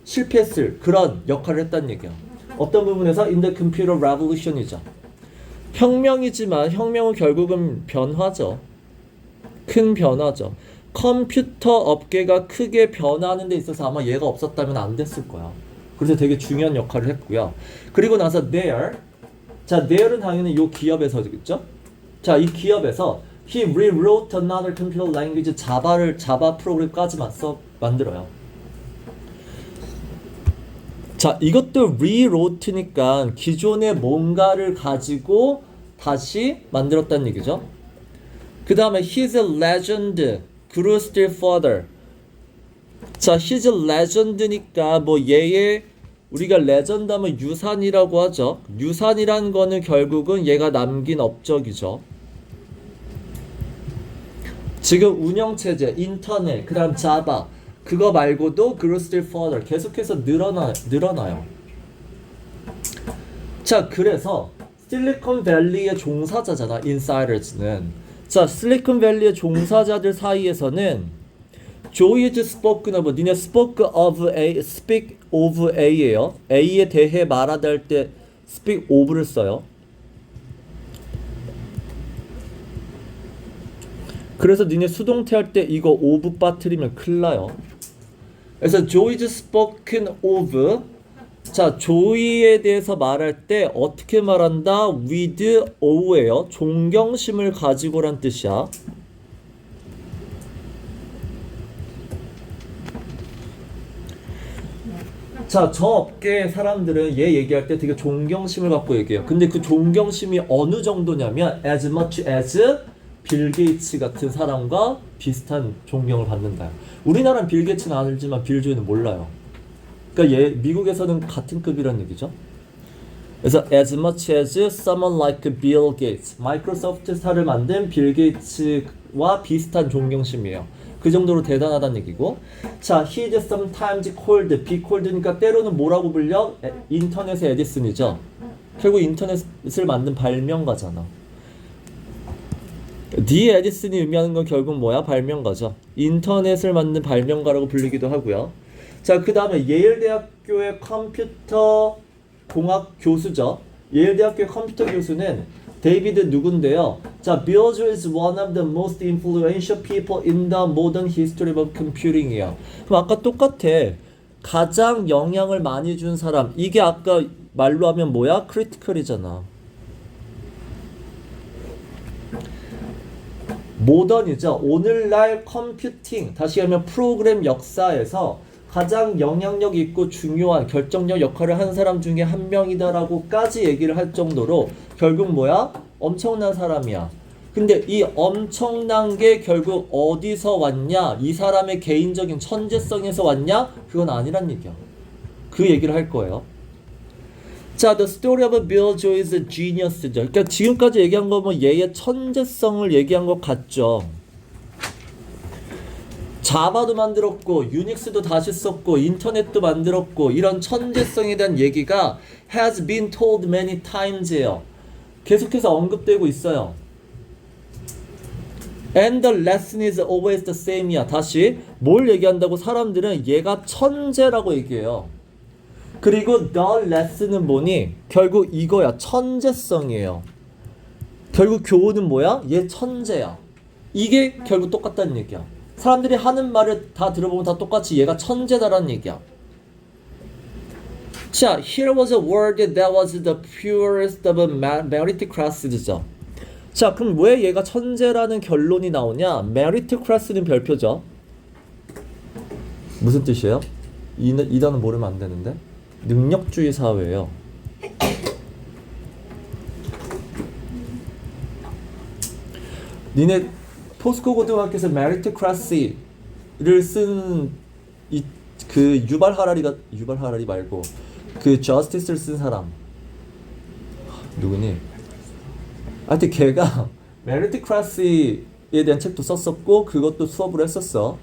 실패했을 그런 역할을 했다는 얘기야. 어떤 부분에서 in the computer revolution이죠. 혁명이지만 혁명은 결국은 변화죠. 큰 변화죠. 컴퓨터 업계가 크게 변화하는 데 있어서 아마 얘가 없었다면 안 됐을 거야. 그래서 되게 중요한 역할을 했고요. 그리고 나서 there. 자, there는 당연히 이 기업에서겠죠. 자, 이 기업에서 he rewrote another computer language, 자바 프로그램까지 만들어요. 자, 이것도 rewrote니까 기존의 뭔가를 가지고 다시 만들었다는 얘기죠. 그 다음에 his legend grew still further. 자, his legend니까 뭐 얘의 우리가 레전드 하면 유산이라고 하죠. 유산이라는 거는 결국은 얘가 남긴 업적이죠. 지금 운영체제, 인터넷, 그 다음 자바 그거 말고도 grow still further 계속해서 늘어나요. 자, 그래서 실리콘밸리의 종사자잖아, 인사이더즈는. 자, 실리콘밸리의 종사자들 사이에서는 조이 is spoken of, 니네 speak of A예요. A에 대해 말하다 할 때 speak of를 써요. 그래서 니네 수동태 할 때 이거 of 빠뜨리면 큰일 나요. 그래서 조이 is spoken of. 자, 조이에 대해서 말할 때 어떻게 말한다? with aw예요. 존경심을 가지고란 뜻이야. 자, 저 업계의 사람들은 얘 얘기할 때 되게 존경심을 갖고 얘기해요. 근데 그 존경심이 어느 정도냐면 as much as 빌 게이츠 같은 사람과 비슷한 존경을 받는다. 우리나라는 빌 게이츠는 알지만 빌 조이는 몰라요. 그러니까 얘 미국에서는 같은 급이란 얘기죠. 그래서 as much as someone like Bill Gates, 마이크로소프트사를 만든 빌 게이츠와 비슷한 존경심이에요. 그 정도로 대단하다는 얘기고. 자, he is sometimes called, be called니까 때로는 뭐라고 불려? 인터넷의 에디슨이죠. 결국 인터넷을 만든 발명가잖아. 디 에디슨이 의미하는 건 결국 뭐야? 발명가죠. 인터넷을 만든 발명가라고 불리기도 하고요. 자, 그 다음에 예일대학교의 컴퓨터 공학 교수죠. 예일대학교의 컴퓨터 교수는 데이비드 누군데요. 자, Bill Joy is one of the most influential people in the modern history of computing이에요. 그럼 아까 똑같아. 가장 영향을 많이 준 사람. 이게 아까 말로 하면 뭐야? 크리티컬이잖아. 모던이죠. 오늘날 컴퓨팅, 다시 하면 프로그램 역사에서 가장 영향력 있고 중요한 결정력 역할을 한 사람 중에 한 명이다라고까지 얘기를 할 정도로 결국 뭐야? 엄청난 사람이야. 근데 이 엄청난 게 결국 어디서 왔냐? 이 사람의 개인적인 천재성에서 왔냐? 그건 아니란 얘기야. 그 얘기를 할 거예요. 자, The story of Bill Joy is a genius죠. 그러니까 지금까지 얘기한 거 뭐 얘의 천재성을 얘기한 것 같죠. 자바도 만들었고 유닉스도 다시 썼고 인터넷도 만들었고 이런 천재성에 대한 얘기가 has been told many times예요. 계속해서 언급되고 있어요. And the lesson is always the same이야. 다시 뭘 얘기한다고? 사람들은 얘가 천재라고 얘기해요. 그리고 the lesson은 뭐니? 결국 이거야. 천재성이에요. 결국 교훈은 뭐야? 얘 천재야. 이게 결국 똑같다는 얘기야. 사람들이 하는 말을 다 들어보면 다 똑같이 얘가 천재다라는 얘기야. 자, here was a word that was the purest of meritocracy죠. 자, 그럼 왜 얘가 천재라는 결론이 나오냐? meritocracy는 별표죠. 무슨 뜻이에요? 이 단어 모르면 안 되는데. 능력주의 사회예요. 니네 포스코 고등학교에서 meritocracy를 쓴 그 유발 하라리 말고 그 justice를 쓴 사람 누구니? 하여튼 걔가 meritocracy에 대한 책도 썼었고 그것도 수업을 했었어.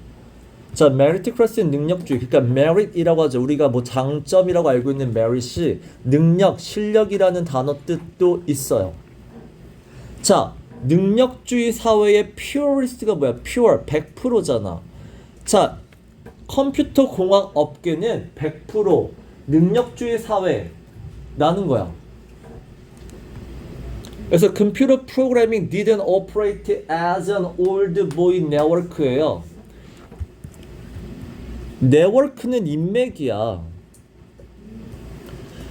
자, meritocracy는 능력주의. 그러니까 merit이라고 하죠. 우리가 뭐 장점이라고 알고 있는 merit이 능력, 실력이라는 단어 뜻도 있어요. 자, 능력주의 사회의 purist가 뭐야? pure, 100%잖아. 자, 컴퓨터 공학 업계는 100% 능력주의 사회라는 거야. 그래서 computer programming didn't operate as an old boy network예요. 네트워크는 인맥이야.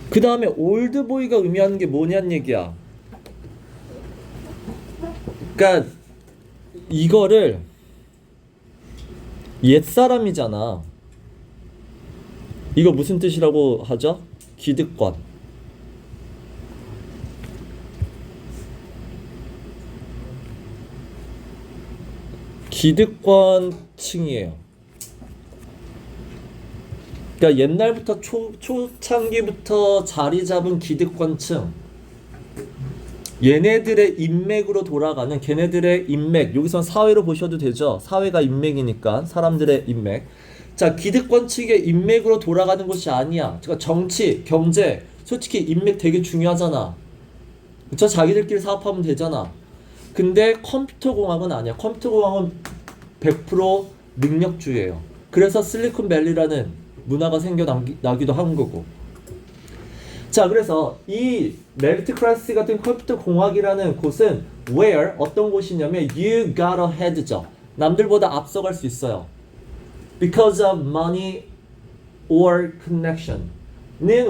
그 다음에 올드보이가 의미하는 게 뭐냐는 얘기야. 그러니까 이거를 옛사람이잖아. 이거 무슨 뜻이라고 하죠? 기득권. 기득권층이에요. 그러니까 옛날부터 초창기부터 자리 잡은 기득권층, 얘네들의 인맥으로 돌아가는 걔네들의 인맥, 여기선 사회로 보셔도 되죠. 사회가 인맥이니까 사람들의 인맥. 자, 기득권층의 인맥으로 돌아가는 것이 아니야. 그러니까 정치, 경제, 솔직히 인맥 되게 중요하잖아. 그쵸? 자기들끼리 사업하면 되잖아. 근데 컴퓨터 공학은 아니야. 컴퓨터 공학은 100% 능력주의예요. 그래서 실리콘밸리라는 문화가 생겨나기도 한 거고. 자, 그래서 이 메리트크라시 같은 컴퓨터 공학이라는 곳은 where 어떤 곳이냐면 you got ahead죠. 남들보다 앞서갈 수 있어요. Because of money or connection는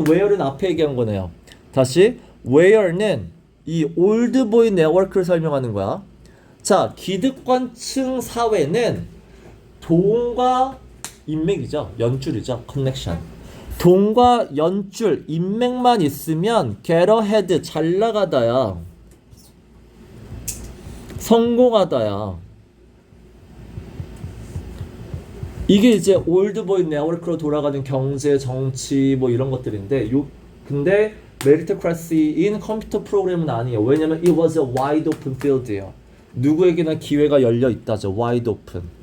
where는 앞에 얘기한 거네요. 다시 where는 이 올드보이 네트워크를 설명하는 거야. 자, 기득권층 사회는 돈과 인맥이죠. 연줄이죠. 커넥션. 돈과 연줄, 인맥만 있으면 get ahead, 잘 나가다야. 성공하다야. 이게 이제 올드보이 네트워크로 돌아가는 경제, 정치 뭐 이런 것들인데 근데 메리토크라시인 컴퓨터 프로그램은 아니에요. 왜냐면 it was a wide open field예요. 누구에게나 기회가 열려 있다죠. wide open.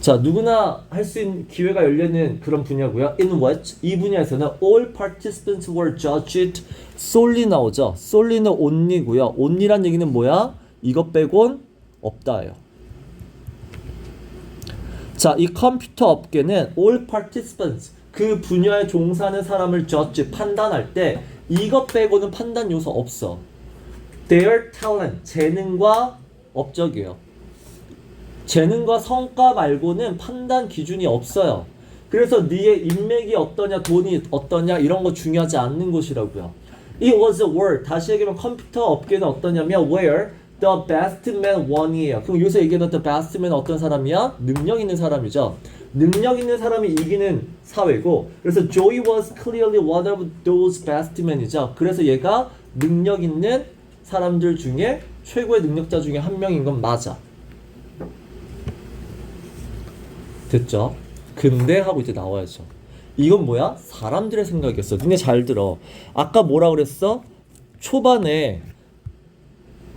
자, 누구나 할 수 있는 기회가 열려있는 그런 분야고요. In what? 이 분야에서는 all participants were judged solely 나오죠. solely는 only고요. only란 얘기는 뭐야? 이것 빼곤 없다예요. 자, 이 컴퓨터 업계는 all participants, 그 분야에 종사하는 사람을 judge, 판단할 때 이것 빼고는 판단 요소 없어. Their talent, 재능과 업적이에요. 재능과 성과 말고는 판단 기준이 없어요. 그래서 네의 인맥이 어떠냐, 돈이 어떠냐 이런 거 중요하지 않는 곳이라고요. It was a world, 다시 얘기하면 컴퓨터 업계는 어떠냐면 where The best man one이에요. 그럼 여기서 얘기하는 the best man 어떤 사람이야? 능력 있는 사람이죠. 능력 있는 사람이 이기는 사회고, 그래서 Joey was clearly one of those best men이죠. 그래서 얘가 능력 있는 사람들 중에 최고의 능력자 중에 한 명인 건 맞아. 됐죠? 근데 하고 이제 나와야죠. 이건 뭐야? 사람들의 생각이었어. 니네 잘 들어. 아까 뭐라 그랬어? 초반에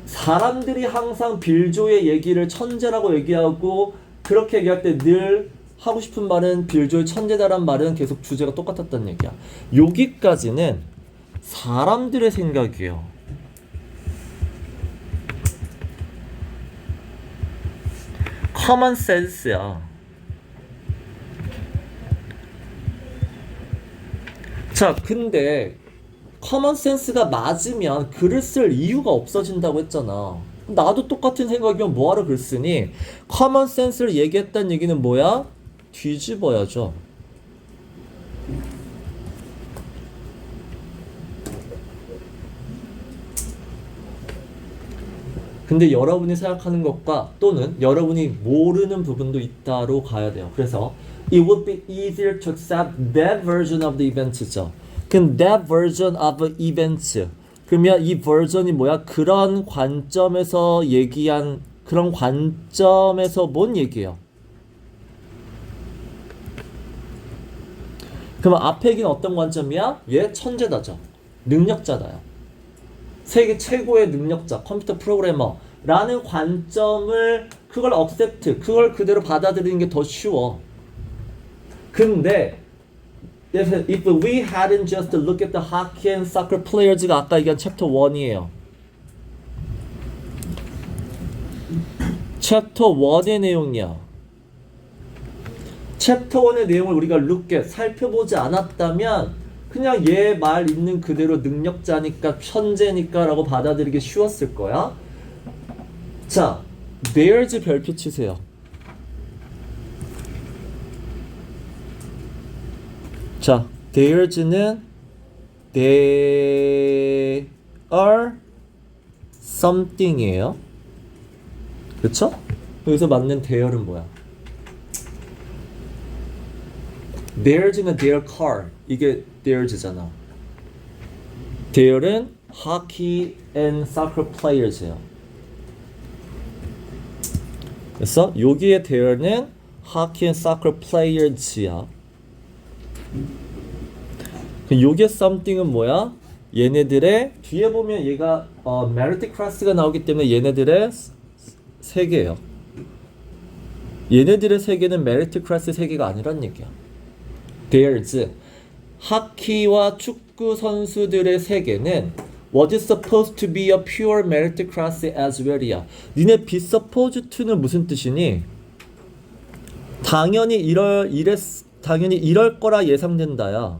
사람들이 항상 빌조의 얘기를 천재라고 얘기하고, 그렇게 얘기할 때 늘 하고 싶은 말은 빌조의 천재다란 말은 계속 주제가 똑같았다는 얘기야. 여기까지는 사람들의 생각이에요. common sense야. 자, 근데 common sense가 맞으면 글을 쓸 이유가 없어진다고 했잖아. 나도 똑같은 생각이면 뭐하러 글 쓰니? common sense를 얘기했다는 얘기는 뭐야? 뒤집어야죠. 근데 여러분이 생각하는 것과 또는 여러분이 모르는 부분도 있다로 가야 돼요. 그래서 it would be easier to accept that version of the events죠. 그럼 that version of events. 그러면 이 버전이 뭐야? 그런 관점에서 얘기한, 그런 관점에서 뭔 얘기예요? 그러면 앞에 얘기는 어떤 관점이야? 얘 천재다죠. 능력자다요. 세계 최고의 능력자, 컴퓨터 프로그래머라는 관점을, 그걸 accept, 그걸 그대로 받아들이는 게 더 쉬워. 근데 if we hadn't just looked at the hockey and soccer players가 아까 얘기한 챕터 1이에요. 챕터 1의 내용이야. 챕터 1의 내용을 우리가 look at, 살펴보지 않았다면 그냥 얘 말 있는 그대로 능력자니까 천재니까 라고 받아들이기 쉬웠을 거야. 자, there's 별표 치세요. 자, there's는 there are something이에요. 그렇죠? 여기서 맞는 there는 뭐야? there's는 their car. 이게 there's잖아. there'은 hockey and soccer players예요. 그래서 여기에 there'는 hockey and soccer players야. 여기에 something은 뭐야? 얘네들의 뒤에 보면 얘가 meritocracy가 나오기 때문에 얘네들의 세계예요. 얘네들의 세계는 meritocracy 세계가 아니란 얘기야. There's 하키와 축구 선수들의 세계는 was supposed to be a pure meritocracy as well이야. 니네 be supposed to는 무슨 뜻이니? 당연히 이럴 거라 예상된다야.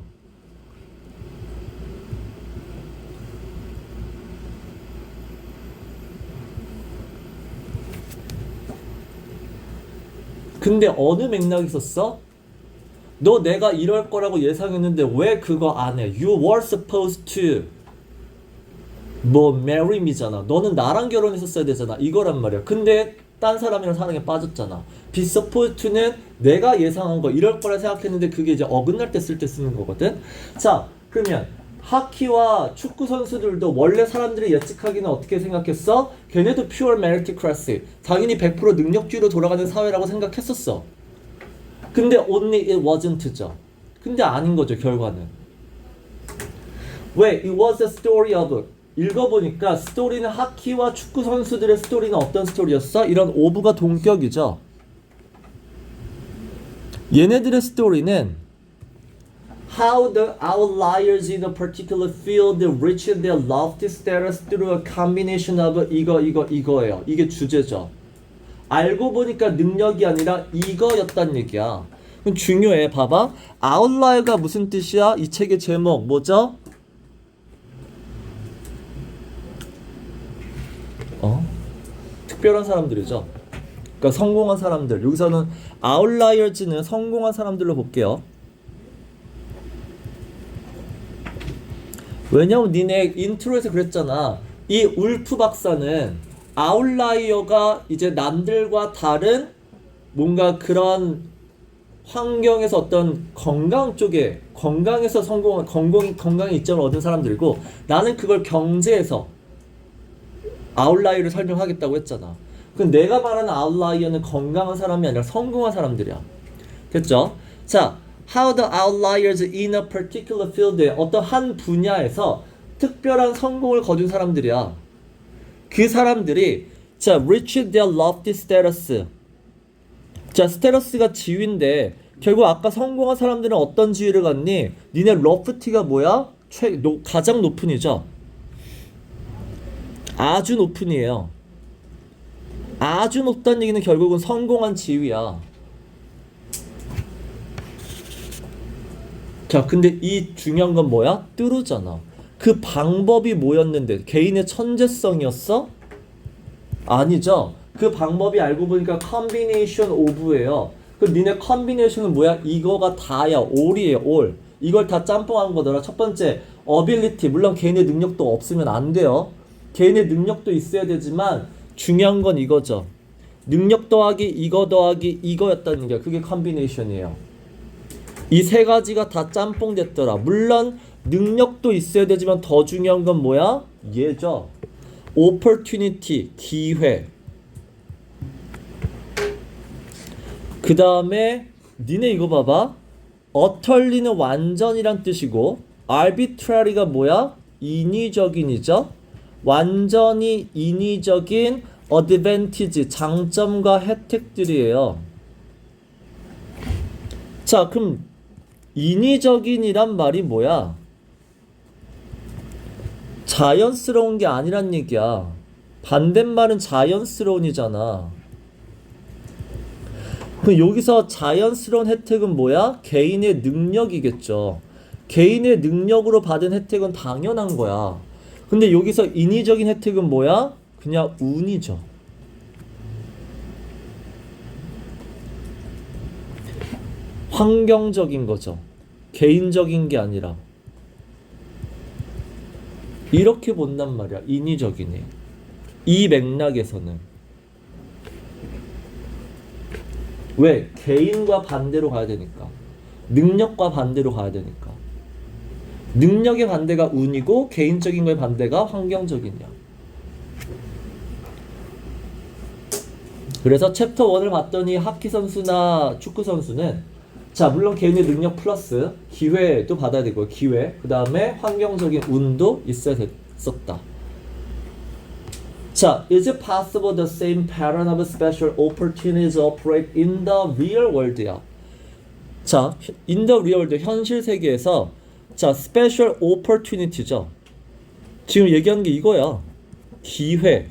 근데 어느 맥락이 있었어? 너 내가 이럴 거라고 예상했는데 왜 그거 안 해? You were supposed to 뭐 marry me잖아. 너는 나랑 결혼했었어야 되잖아. 이거란 말이야. 근데 딴 사람이랑 사랑에 빠졌잖아. be supposed to는 내가 예상한 거 이럴 거라 생각했는데 그게 이제 어긋날 때 쓸 때 쓰는 거거든. 자, 그러면 하키와 축구 선수들도 원래 사람들이 예측하기는 어떻게 생각했어? 걔네도 pure meritocracy, 당연히 100% 능력주의로 돌아가는 사회라고 생각했었어. 근데 only it wasn't죠. 근데 아닌 거죠, 결과는. 왜? It was a story of. 읽어보니까 스토리는 하키와 축구 선수들의 스토리는 어떤 스토리였어? 이런 오브가 동격이죠. 얘네들의 스토리는 how the outliers in a particular field reached their lofty status through a combination of 이거예요. 이게 주제죠. 알고 보니까 능력이 아니라 이거였단 얘기야. 그럼 중요해. 봐봐. 아웃라이어가 무슨 뜻이야? 이 책의 제목 뭐죠? 특별한 사람들이죠. 그러니까 성공한 사람들. 여기서는 아웃라이어즈는 성공한 사람들로 볼게요. 왜냐면 니네 인트로에서 그랬잖아. 이 울프 박사는 아웃라이어가 이제 남들과 다른 뭔가 그런 환경에서 어떤 건강 쪽에 건강에서 성공한 건강의 이점을 얻은 사람들이고 나는 그걸 경제에서 아웃라이어를 설명하겠다고 했잖아. 그럼 내가 말하는 아웃라이어는 건강한 사람이 아니라 성공한 사람들이야. 됐죠? 자, how the outliers in a particular field에 어떤 한 분야에서 특별한 성공을 거둔 사람들이야. 그 사람들이 자, reach their lofty status. 자, 스테러스가 지위인데 결국 아까 성공한 사람들은 어떤 지위를 갖니? 니네 러프티가 뭐야? 가장 높은 이죠. 아주 높은 이에요. 아주 높다는 얘기는 결국은 성공한 지위야. 자, 근데 이 중요한 건 뭐야? 뜨르잖아. 그 방법이 뭐였는데? 개인의 천재성이었어? 아니죠. 그 방법이 알고 보니까 combination of예요. 그럼 니네 combination은 뭐야? 이거가 다야. all이에요. all. 이걸 다 짬뽕한 거더라. 첫 번째 ability. 물론 개인의 능력도 없으면 안 돼요. 개인의 능력도 있어야 되지만 중요한 건 이거죠. 능력 더하기 이거 더하기 이거였다는 게 그게 combination이에요. 이 세 가지가 다 짬뽕 됐더라. 물론 능력도 있어야 되지만 더 중요한 건 뭐야? 얘죠. opportunity, 기회. 그 다음에 니네 이거 봐봐. utterly는 완전이란 뜻이고 arbitrary가 뭐야? 인위적인이죠. 완전히 인위적인 advantage, 장점과 혜택들이에요. 자, 그럼 인위적인이란 말이 뭐야? 자연스러운 게 아니란 얘기야. 반대말은 자연스러운이잖아. 그럼 여기서 자연스러운 혜택은 뭐야? 개인의 능력이겠죠. 개인의 능력으로 받은 혜택은 당연한 거야. 근데 여기서 인위적인 혜택은 뭐야? 그냥 운이죠. 환경적인 거죠. 개인적인 게 아니라. 이렇게 본단 말이야. 인위적이네. 이 맥락에서는. 왜? 개인과 반대로 가야 되니까. 능력과 반대로 가야 되니까. 능력의 반대가 운이고 개인적인 거의 반대가 환경적이냐. 그래서 챕터 1을 봤더니 하키 선수나 축구 선수는 자, 물론 개인의 능력 플러스 기회도 받아야 되고 기회, 그 다음에 환경적인 운도 있어야 됐었다. 자, is it possible the same pattern of special opportunities operate in the real world야? 자, in the real world, 현실 세계에서 자, special opportunity죠. 지금 얘기하는 게 이거야. 기회.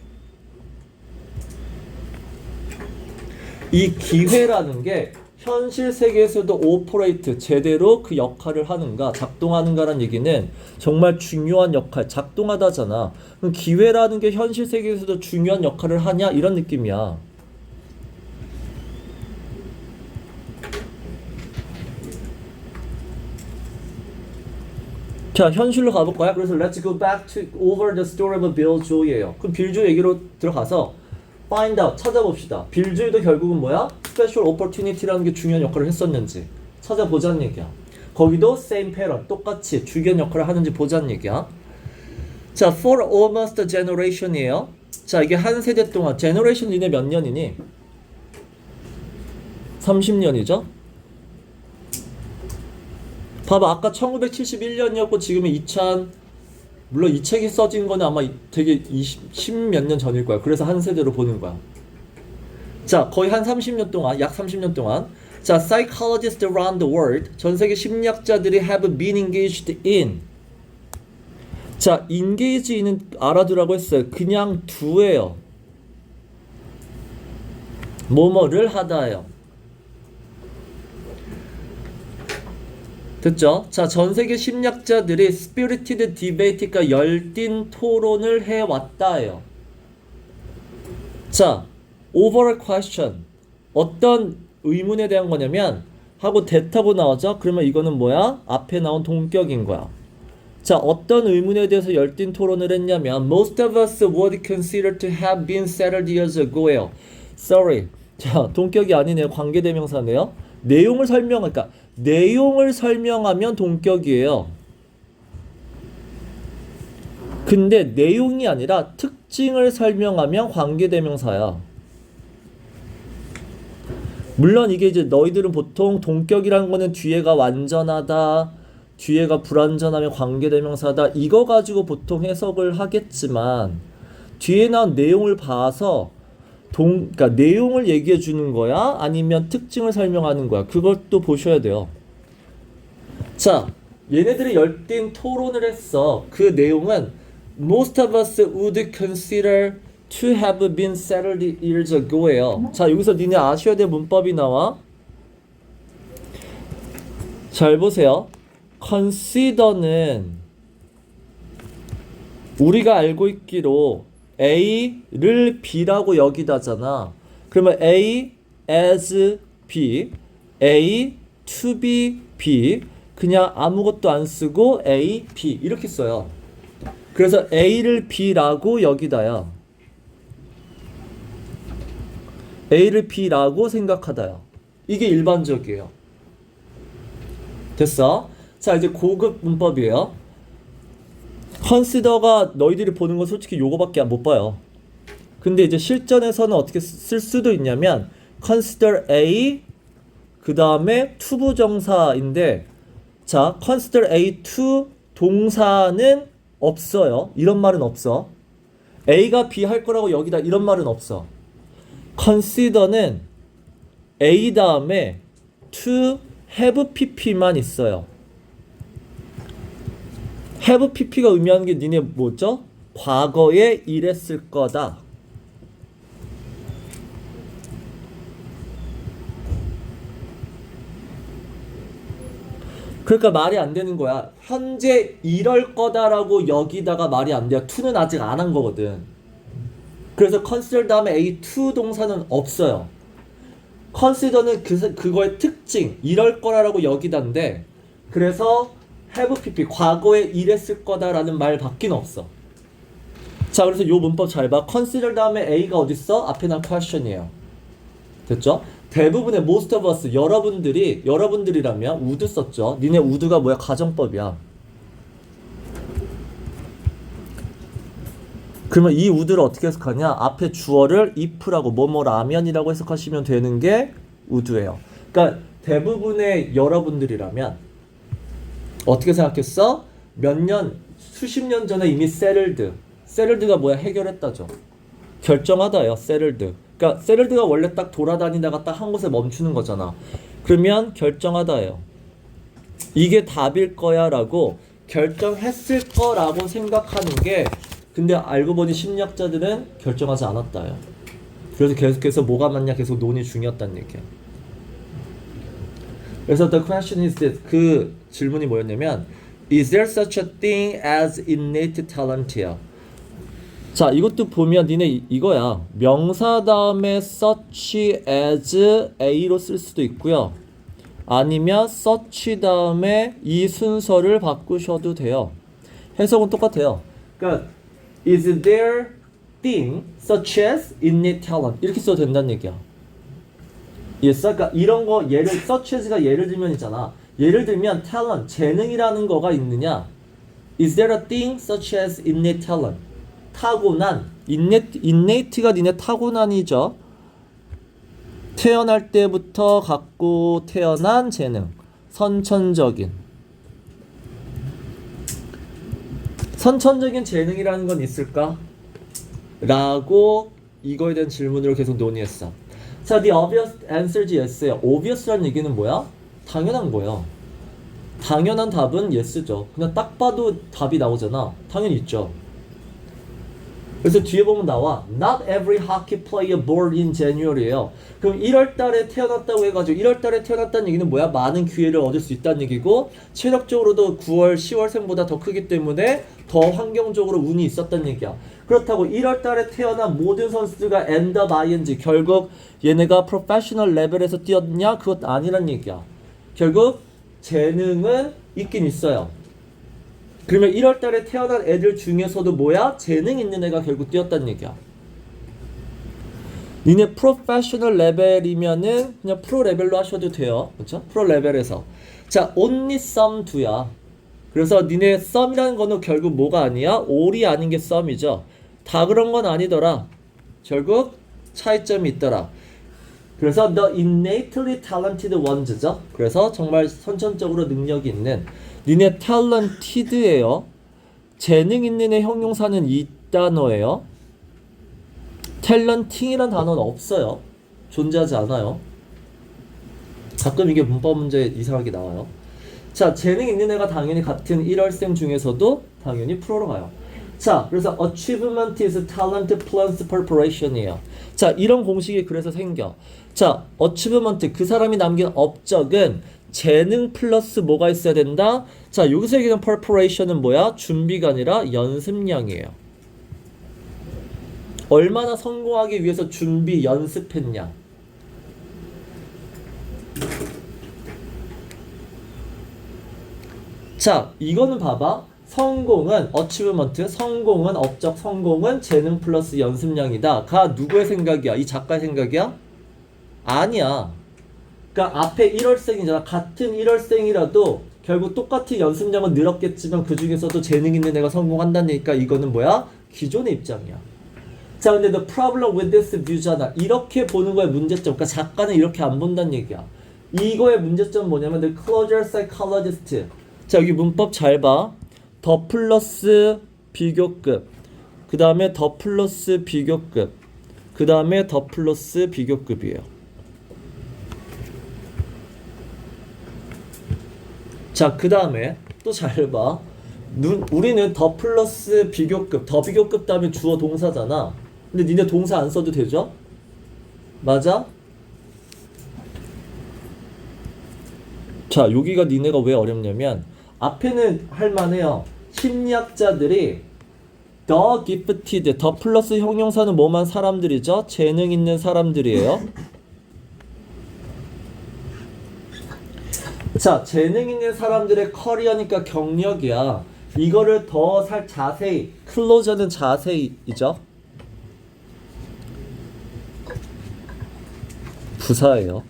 이 기회라는 게 현실 세계에서도 오퍼레이트 제대로 그 역할을 하는가 작동하는가라는 얘기는 정말 중요한 역할 작동하다잖아. 그럼 기회라는 게 현실 세계에서도 중요한 역할을 하냐 이런 느낌이야. 자, 현실로 가볼 거야. 그래서 let's go back to over the story of Bill Joy예요. 그럼 빌 조이 얘기로 들어가서 find out 찾아봅시다. 빌 조이도 결국은 뭐야? special opportunity라는 게 중요한 역할을 했었는지 찾아보자는 얘기야. 거기도 same pattern 똑같이 중요한 역할을 하는지 보자는 얘기야. 자, for almost a generation이에요. 자, 이게 한 세대 동안 generation 니네 몇 년이니? 30년이죠? 봐봐, 아까 1971년이었고 지금은 2000, 물론 이 책이 써진 거는 아마 되게 10 몇 년 전일 거야. 그래서 한 세대로 보는 거야. 자, 거의 한 30년 동안, 약 30년 동안 자, psychologists around the world, 전 세계 심리학자들이 have been engaged in. 자, engage in은 알아두라고 했어요. 그냥 두예요. 뭐뭐를 하다예요. 됐죠? 자, 전 세계 심리학자들이 spirited debate, 그러니까 열띤 토론을 해왔다예요. 자, overall question. 어떤 의문에 대한 거냐면 하고 대타고 나오죠? 그러면 이거는 뭐야? 앞에 나온 동격인 거야. 자, 어떤 의문에 대해서 열띤 토론을 했냐면 Most of us would consider to have been settled years ago요. Sorry. 자, 동격이 아니네요. 관계대명사네요. 그러니까 내용을 설명하면 동격이에요. 근데 내용이 아니라 특징을 설명하면 관계대명사야. 물론 이게 이제 너희들은 보통 동격이라는 거는 뒤에가 완전하다, 뒤에가 불완전하면 관계대명사다, 이거 가지고 보통 해석을 하겠지만 뒤에 나온 내용을 봐서 그러니까 내용을 얘기해 주는 거야? 아니면 특징을 설명하는 거야? 그것도 보셔야 돼요. 자, 얘네들이 열띤 토론을 했어. 그 내용은 Most of us would consider to have been settled years ago예요. 자, 여기서 니네 아셔야 될 문법이 나와. 잘 보세요. consider는 우리가 알고 있기로 A를 B라고 여기다잖아. 그러면 A as B, A to be B, 그냥 아무것도 안 쓰고 A, B 이렇게 써요. 그래서 A를 B라고 여기다야. A를 B라고 생각하다야. 이게 일반적이에요. 됐어? 자, 이제 고급 문법이에요. consider가 너희들이 보는 건 솔직히 요거밖에 못 봐요. 근데 이제 실전에서는 어떻게 쓸 수도 있냐면 consider A 그 다음에 to 부정사인데, 자, consider A to 동사는 없어요. 이런 말은 없어. A가 B 할 거라고 여기다 이런 말은 없어. consider는 A 다음에 to have pp만 있어요. have pp가 의미하는 게 니네 뭐죠? 과거에 이랬을 거다. 그러니까 말이 안 되는 거야. 현재 이럴 거다라고 여기다가 말이 안 돼요. to는 아직 안 한 거거든. 그래서 consider 다음에 A2 동사는 없어요. consider는 그거의 특징, 이럴 거라고 여기다인데, 그래서 have pp, 과거에 이랬을 거다라는 말 밖엔 없어. 자, 그래서 요 문법 잘 봐. consider 다음에 A가 어딨어? 앞에 난 question이에요. 됐죠? 대부분의 most of us, 여러분들이라면 would 썼죠. 니네 would가 뭐야? 가정법이야. 그러면 이 would를 어떻게 해석하냐? 앞에 주어를 if라고 뭐뭐라면이라고 해석하시면 되는 게 would예요. 그러니까 대부분의 여러분들이라면 어떻게 생각했어? 수십 년 전에 이미 settled가 뭐야? 해결했다죠. 결정하다요. settled. 그러니까 settled가 원래 딱 돌아다니다가 딱 한 곳에 멈추는 거잖아. 그러면 결정하다예요. 이게 답일 거야 라고 결정했을 거라고 생각하는 게, 근데 알고 보니 심리학자들은 결정하지 않았다요. 그래서 계속해서 뭐가 맞냐 계속 논의 중이었다는 얘기야. 그래서 the question is this, 그 질문이 뭐였냐면 Is there such a thing as innate talent이야. 자, 이것도 보면 니네 이거야. 명사 다음에 such as A로 쓸 수도 있고요. 아니면 such 다음에 이 순서를 바꾸셔도 돼요. 해석은 똑같아요. 그러니까 Is there thing such as innate talent 이렇게 써도 된다는 얘기야. 그러니까 이런 거 such as가 예를 들면이잖아. 예를 들면 talent, 재능이라는 거가 있느냐? Is there a thing such as innate talent? 타고난, innate가 니네 타고난이죠. 태어날 때부터 갖고 태어난 재능, 선천적인 재능이라는 건 있을까? 라고 이거에 대한 질문으로 계속 논의했어. 자, the obvious answer is yes예요. obvious라는 얘기는 뭐야? 당연한 거예요. 당연한 답은 yes죠. 그냥 딱 봐도 답이 나오잖아. 당연히 있죠. 그래서 뒤에 보면 나와 Not every hockey player born in January예요. 그럼 1월 달에 태어났다고 해가지고 1월 달에 태어났다는 얘기는 뭐야? 많은 기회를 얻을 수 있다는 얘기고, 체력적으로도 9월, 10월생보다 더 크기 때문에 더 환경적으로 운이 있었다는 얘기야. 그렇다고 1월 달에 태어난 모든 선수들가 end up ing, 결국 얘네가 프로페셔널 레벨에서 뛰었냐? 그것 아니란 얘기야. 결국 재능은 있긴 있어요. 그러면 1월 달에 태어난 애들 중에서도 뭐야? 재능 있는 애가 결국 뛰었다는 얘기야. 니네 프로페셔널 레벨이면은 그냥 프로 레벨로 하셔도 돼요. 그렇죠? 프로 레벨에서. 자, only some do야. 그래서 니네 썸이라는 거는 결국 뭐가 아니야? all이 아닌 게 썸이죠. 다 그런 건 아니더라. 결국 차이점이 있더라. 그래서 the innately talented ones죠. 그래서 정말 선천적으로 능력이 있는 니네 talented예요. 재능 있는 애 형용사는 이 단어예요. talenting이란 단어는 없어요. 존재하지 않아요. 가끔 이게 문법 문제 이상하게 나와요. 자, 재능 있는 애가 당연히 같은 1월생 중에서도 당연히 프로로 가요. 자, 그래서 achievement is talent plus preparation이에요. 자, 이런 공식이 그래서 생겨. 자, achievement, 그 사람이 남긴 업적은 재능 플러스 뭐가 있어야 된다? 자, 여기서 얘기하는 preparation은 뭐야? 준비가 아니라 연습량이에요. 얼마나 성공하기 위해서 준비, 연습했냐? 자, 이거는 봐봐. 성공은 achievement, 성공은 업적, 성공은 재능 플러스 연습량이다. 가 누구의 생각이야? 이 작가의 생각이야? 아니야. 그러니까 앞에 1월생이잖아. 같은 1월생이라도 결국 똑같이 연습량은 늘었겠지만 그 중에서도 재능 있는 애가 성공한다니까 이거는 뭐야? 기존의 입장이야. 자, 근데 the problem with this view잖아. 이렇게 보는 거의 문제점. 그러니까 작가는 이렇게 안 본다는 얘기야. 이거의 문제점은 뭐냐면 the closer psychologist. 자, 여기 문법 잘 봐. 더 플러스 비교급, 그 다음에 더 플러스 비교급, 그 다음에 더 플러스 비교급이에요. 자, 그 다음에 또 잘 봐. 우리는 더 플러스 비교급, 더 비교급 다음에 주어 동사잖아. 근데 니네 동사 안 써도 되죠? 맞아? 자, 여기가 니네가 왜 어렵냐면 앞에는 할만해요. 심리학자들이 the gifted, 더 플러스 형용사는 뭐만 사람들이죠? 재능 있는 사람들이에요. 자, 재능 있는 사람들의 커리어니까 경력이야. 이거를 더 자세히, 클로저는 자세히이죠. 부사예요.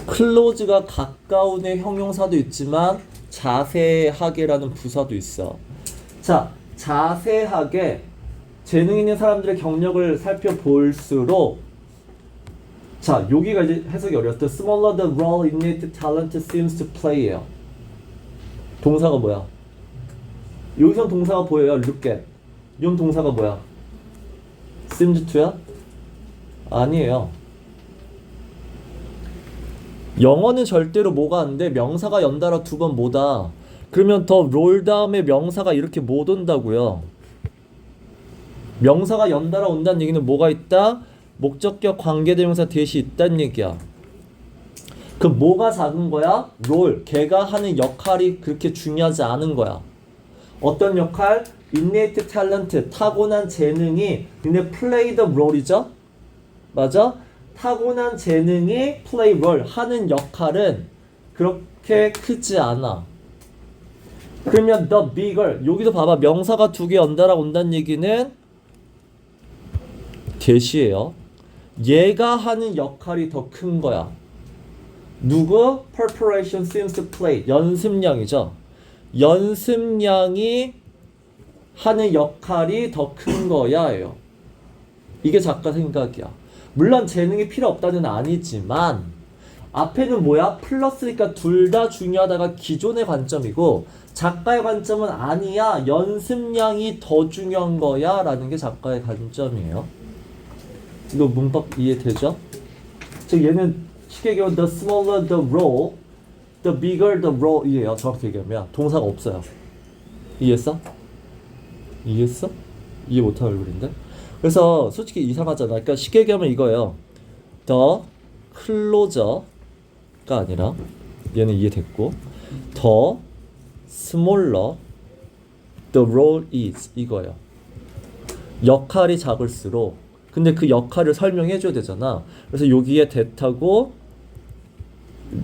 클로즈가 가까운의 형용사도 있지만 자세하게라는 부사도 있어. 자, 자세하게 재능 있는 사람들의 경력을 살펴볼수록 자, 여기가 이제 해석이 어려웠어. The smaller the role innate talent seems to play예요. 동사가 뭐야? 여기서 동사가 보여요. look at. 이런 동사가 뭐야? seems to야? 아니에요. 영어는 절대로 뭐가 안 돼? 명사가 연달아 두 번 뭐다. 그러면 더 롤 다음에 명사가 이렇게 못 온다고요. 명사가 연달아 온다는 얘기는 뭐가 있다? 목적격 관계대명사 대시 있다는 얘기야. 그 뭐가 작은 거야? 롤. 걔가 하는 역할이 그렇게 중요하지 않은 거야. 어떤 역할? innate talent, 타고난 재능이 근데 play the role이죠? 맞아? 타고난 재능이 play role, 하는 역할은 그렇게 크지 않아. 그러면 the bigger, 여기도 봐봐. 명사가 두 개 연달아 온다는 얘기는 대시예요. 얘가 하는 역할이 더 큰 거야. 누구? preparation seems to play, 연습량이죠. 연습량이 하는 역할이 더 큰 거야예요. 이게 작가 생각이야. 물론 재능이 필요 없다는 아니지만 앞에는 뭐야? 플러스니까 둘 다 중요하다가 기존의 관점이고 작가의 관점은 아니야. 연습량이 더 중요한 거야 라는 게 작가의 관점이에요. 이거 문법 이해되죠? 즉 얘는 쉽게 얘기하면 the smaller the role, the bigger the role 이에요. 정확히 얘기하면 동사가 없어요. 이해했어? 이해했어? 이해 못한 얼굴인데? 그래서 솔직히 이상하잖아. 그러니까 쉽게 얘기하면 이거예요. The closer가 아니라 얘는 이해됐고 The smaller the role is 이거예요. 역할이 작을수록 근데 그 역할을 설명해줘야 되잖아. 그래서 여기에 대타고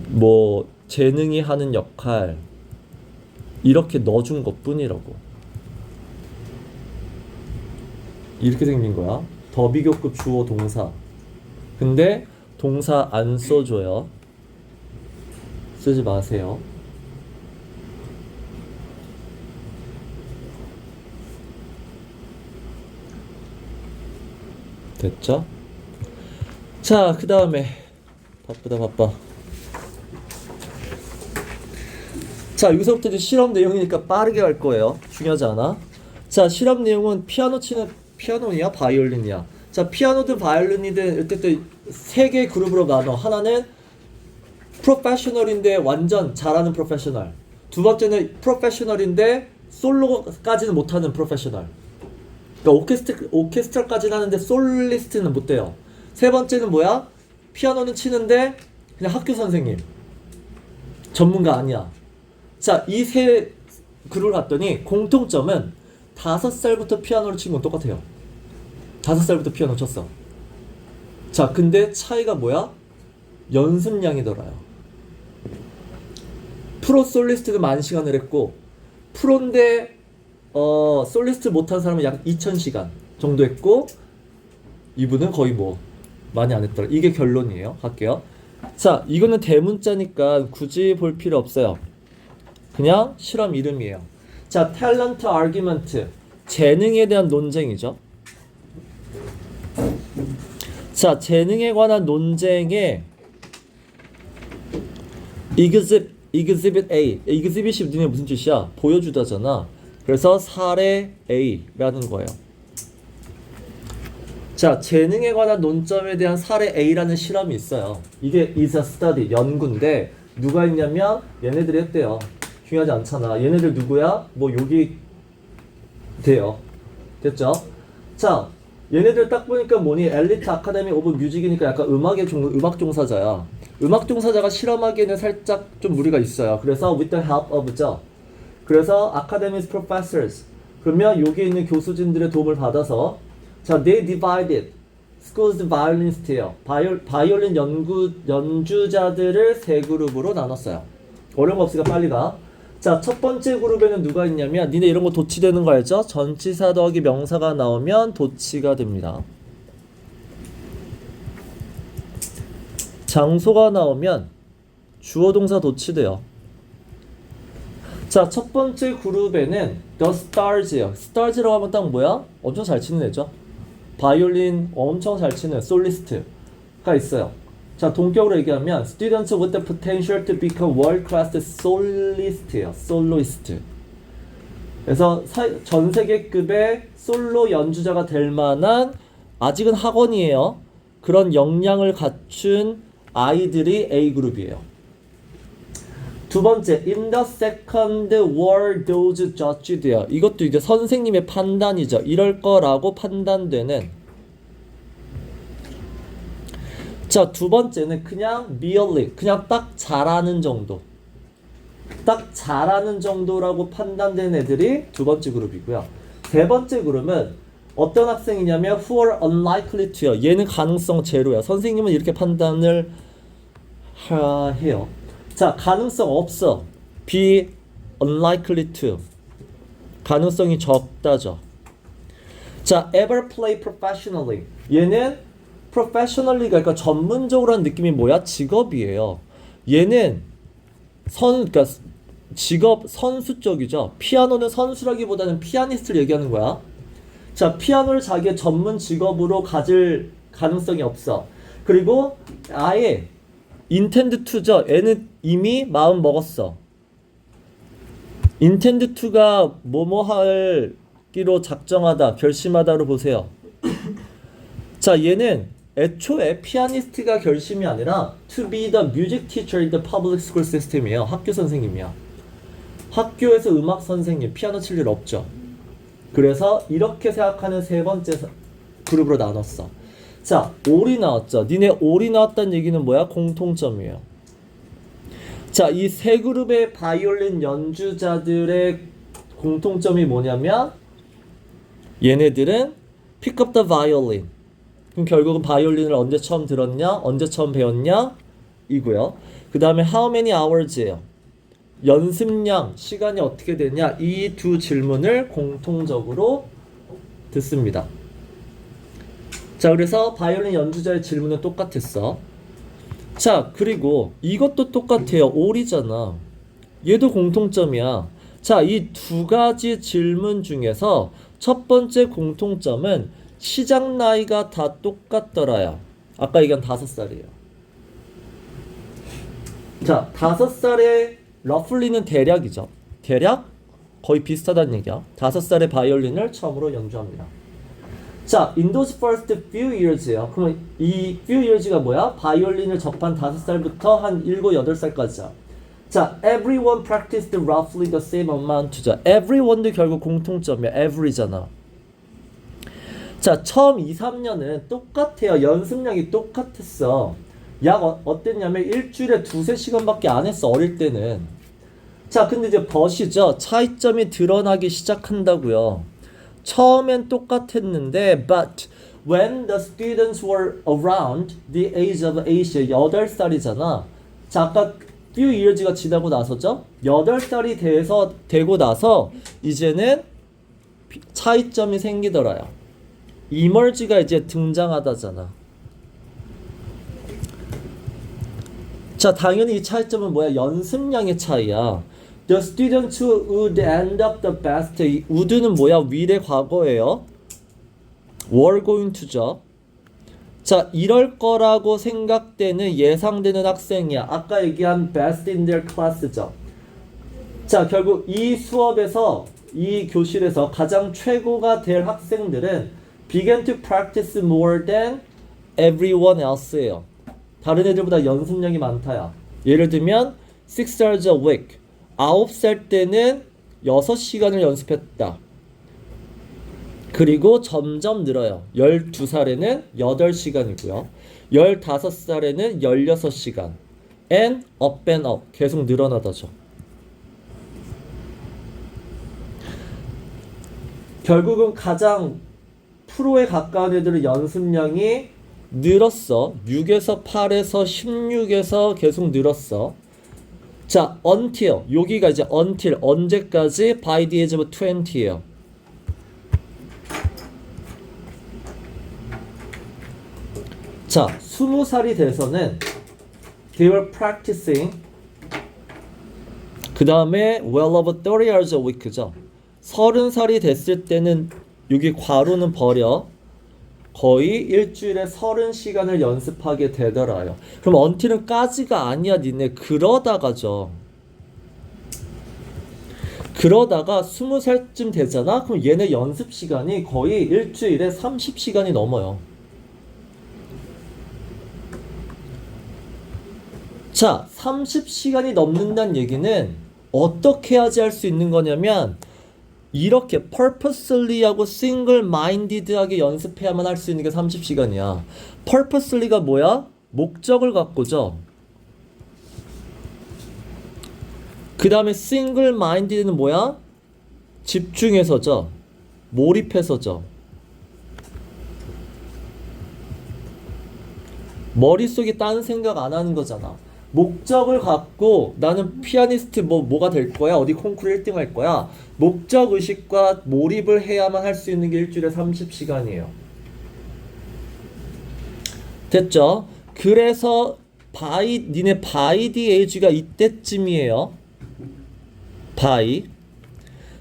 뭐 재능이 하는 역할 이렇게 넣어준 것뿐이라고. 이렇게 생긴 거야. 더 비교급 주어 동사. 근데 동사 안 써줘요. 쓰지 마세요. 됐죠? 자, 그 다음에 바빠. 자, 여기서부터 이제 실험 내용이니까 빠르게 갈 거예요. 중요하지 않아? 자, 실험 내용은 피아노 치는 피아노냐 바이올린이야. 자, 피아노든 바이올린이든 어쨌든 세 개 그룹으로 나눠. 하나는 프로페셔널인데 완전 잘하는 프로페셔널. 두 번째는 프로페셔널인데 솔로까지는 못하는 프로페셔널. 그러니까 오케스트라까지는 하는데 솔리스트는 못 돼요. 세 번째는 뭐야? 피아노는 치는데 그냥 학교 선생님. 전문가 아니야. 자, 이 세 그룹을 봤더니 공통점은 5살부터 피아노를 치는 건 똑같아요. 5살부터 피아노 쳤어. 자, 근데 차이가 뭐야? 연습량이더라요. 프로 솔리스트도 10,000시간을 했고 프로인데 솔리스트 못한 사람은 약 2,000시간 정도 했고 이분은 거의 뭐 많이 안 했더라. 이게 결론이에요. 할게요. 자, 이거는 대문자니까 굳이 볼 필요 없어요. 그냥 실험 이름이에요. 자, 탤런트 아규먼트. 재능에 대한 논쟁이죠. 자, 재능에 관한 논쟁에 exhibit A. exhibit이 니네 무슨 뜻이야? 보여주다잖아. 그래서 사례 A라는 거예요. 자, 재능에 관한 논점에 대한 사례 A라는 실험이 있어요. 이게 is a study, 연구인데 누가 했냐면 얘네들이 했대요. 중요하지 않잖아. 얘네들 누구야? 뭐 여기 돼요. 됐죠? 자, 얘네들 딱 보니까 뭐니? 엘리트 아카데미 오브 뮤직이니까 약간 음악 종사자야. 음악 종사자가 실험하기에는 살짝 좀 무리가 있어요. 그래서 with the help of죠. 그래서 academies professors. 그러면 여기 있는 교수진들의 도움을 받아서 자, they divided schools violiniste요. 바이올린 연주자들을 세 그룹으로 나눴어요. 어려운 거 없으니까 빨리 가. 자, 첫 번째 그룹에는 누가 있냐면 니네 이런 거 도치되는 거 알죠? 전치사 더하기 명사가 나오면 도치가 됩니다. 장소가 나오면 주어 동사 도치돼요. 자, 첫 번째 그룹에는 The Stars예요. Stars라고 하면 딱 뭐야? 엄청 잘 치는 애죠. 바이올린 엄청 잘 치는 솔리스트가 있어요. 자, 동격으로 얘기하면 Students with the potential to become world-class solist예요. 솔로이스트. 그래서 전 세계급의 솔로 연주자가 될 만한 아직은 학원이에요. 그런 역량을 갖춘 아이들이 A그룹이에요. 두 번째, in the second were those judged요. 이것도 이제 선생님의 판단이죠. 이럴 거라고 판단되는. 자, 두 번째는 그냥 merely, 그냥 딱 잘하는 정도. 딱 잘하는 정도라고 판단된 애들이 두 번째 그룹이고요. 세 번째 그룹은 어떤 학생이냐면 who are unlikely to요. 얘는 가능성 제로야. 선생님은 이렇게 판단을 해요. 자, 가능성 없어. be unlikely to. 가능성이 적다죠. 자, ever play professionally. 얘는 professionally가 그러니까 전문적으로 하는 느낌이 뭐야? 직업이에요. 얘는 그러니까 직업 선수 쪽이죠. 피아노는 선수라기보다는 피아니스트를 얘기하는 거야. 자, 피아노를 자기의 전문 직업으로 가질 가능성이 없어. 그리고 아예 intend to죠. 애는 이미 마음 먹었어. intend to가 뭐뭐 하기로 작정하다, 결심하다로 보세요. 자, 얘는 애초에 피아니스트가 결심이 아니라 to be the music teacher in the public school system이에요. 학교 선생님이야. 학교에서 음악 선생님, 피아노 칠 일 없죠. 그래서 이렇게 생각하는 세 번째 그룹으로 나눴어. 자, 올이 나왔죠. 니네 올이 나왔다는 얘기는 뭐야? 공통점이에요. 자, 이 세 그룹의 바이올린 연주자들의 공통점이 뭐냐면 얘네들은 pick up the violin. 그럼 결국은 바이올린을 언제 처음 들었냐? 언제 처음 배웠냐? 이고요. 그 다음에 how many hours예요. 연습량, 시간이 어떻게 되냐? 이 두 질문을 공통적으로 듣습니다. 자, 그래서 바이올린 연주자의 질문은 똑같았어. 자, 그리고 이것도 똑같아요. 올이잖아. 얘도 공통점이야. 자, 이 두 가지 질문 중에서 첫 번째 공통점은 시작 나이가 다 똑같더라요. 아까 얘기한 5살이에요. 자, 5살의 러플리는 대략이죠. 대략 거의 비슷하다는 얘기야. 5살의 바이올린을 처음으로 연주합니다. 자, in those first few years요. 그러면 이 few years가 뭐야? 바이올린을 접한 5살부터 한 7, 8살까지야. 자, everyone practiced roughly the same amount죠. everyone도 결국 공통점이야. every잖아. 자, 처음 2, 3년은 똑같아요. 연습량이 똑같았어. 약 어땠냐면 일주일에 2, 3시간밖에 안 했어. 어릴 때는. 자, 근데 이제 버시죠. 차이점이 드러나기 시작한다고요. 처음엔 똑같았는데 but when the students were around the age of 8, 8살이잖아. 자, 아까 few years가 지나고 나서죠. 8살이 되고 나서 이제는 차이점이 생기더라요. 이머지가 이제 등장하다잖아. 자, 당연히 이 차이점은 뭐야? 연습량의 차이야. The students who would end up the best. 이 would는 뭐야? 위의 과거예요. were going to죠. 자, 이럴 거라고 생각되는 예상되는 학생이야. 아까 얘기한 best in their class죠. 자, 결국 이 수업에서 이 교실에서 가장 최고가 될 학생들은 began to practice more than everyone else예요. 다른 애들보다 연습량이 많다야. 예를 들면 6 hours a week. 9살 때는 6시간을 연습했다. 그리고 점점 늘어요. 12살에는 8시간이고요. 15살에는 16시간. and up and up. 계속 늘어나다죠. 결국은 가장 프로에 가까운 애들의 연습량이 늘었어. 6에서 8에서 16에서 계속 늘었어. 자, until. 여기가 이제 until. 언제까지? by the age of 20예요. 자, 20살이 돼서는 they were practicing. 그 다음에 well over 30 hours a week죠. 30살이 됐을 때는 여기 괄호는 버려. 거의 일주일에 30시간을 연습하게 되더라요. 그럼 until은 까지가 아니야. 니네 그러다가죠. 그러다가 20살쯤 되잖아. 그럼 얘네 연습 시간이 거의 일주일에 30시간이 넘어요. 자, 30시간이 넘는다는 얘기는 어떻게 해야지 할 수 있는 거냐면 이렇게 purposely하고 single-minded하게 연습해야만 할 수 있는 게 30시간이야. purposely가 뭐야? 목적을 갖고죠. 그 다음에 single-minded는 뭐야? 집중해서죠. 몰입해서죠. 머릿속에 딴 생각 안 하는 거잖아. 목적을 갖고 나는 피아니스트 뭐가 될 거야? 어디 콩쿠르 1등 할 거야? 목적 의식과 몰입을 해야만 할 수 있는 게 일주일에 30시간이에요. 됐죠? 그래서 니네 by the age가 이때쯤이에요. by.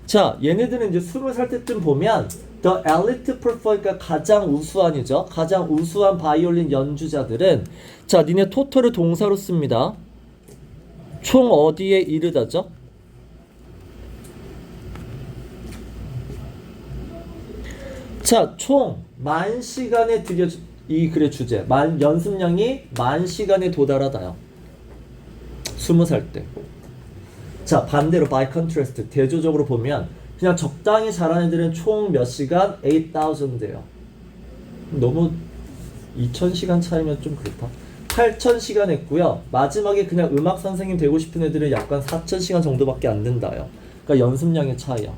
자, 얘네들은 이제 20살 때쯤 보면 the elite performer가 가장 우수한이죠. 가장 우수한 바이올린 연주자들은 자, 니네 토탈을 동사로 씁니다. 총 어디에 이르다죠? 자, 총 만 시간에 드려 이 글의 주제. 연습량이 만 시간에 도달하다요. 20살 때. 자, 반대로 by contrast 대조적으로 보면 그냥 적당히 잘하는 애들은 총 몇 시간? 8,000대요. 너무 2,000시간 차이면 좀 그렇다. 8,000시간 했고요. 마지막에 그냥 음악 선생님 되고 싶은 애들은 약간 4,000시간 정도밖에 안 된다요. 그러니까 연습량의 차이야.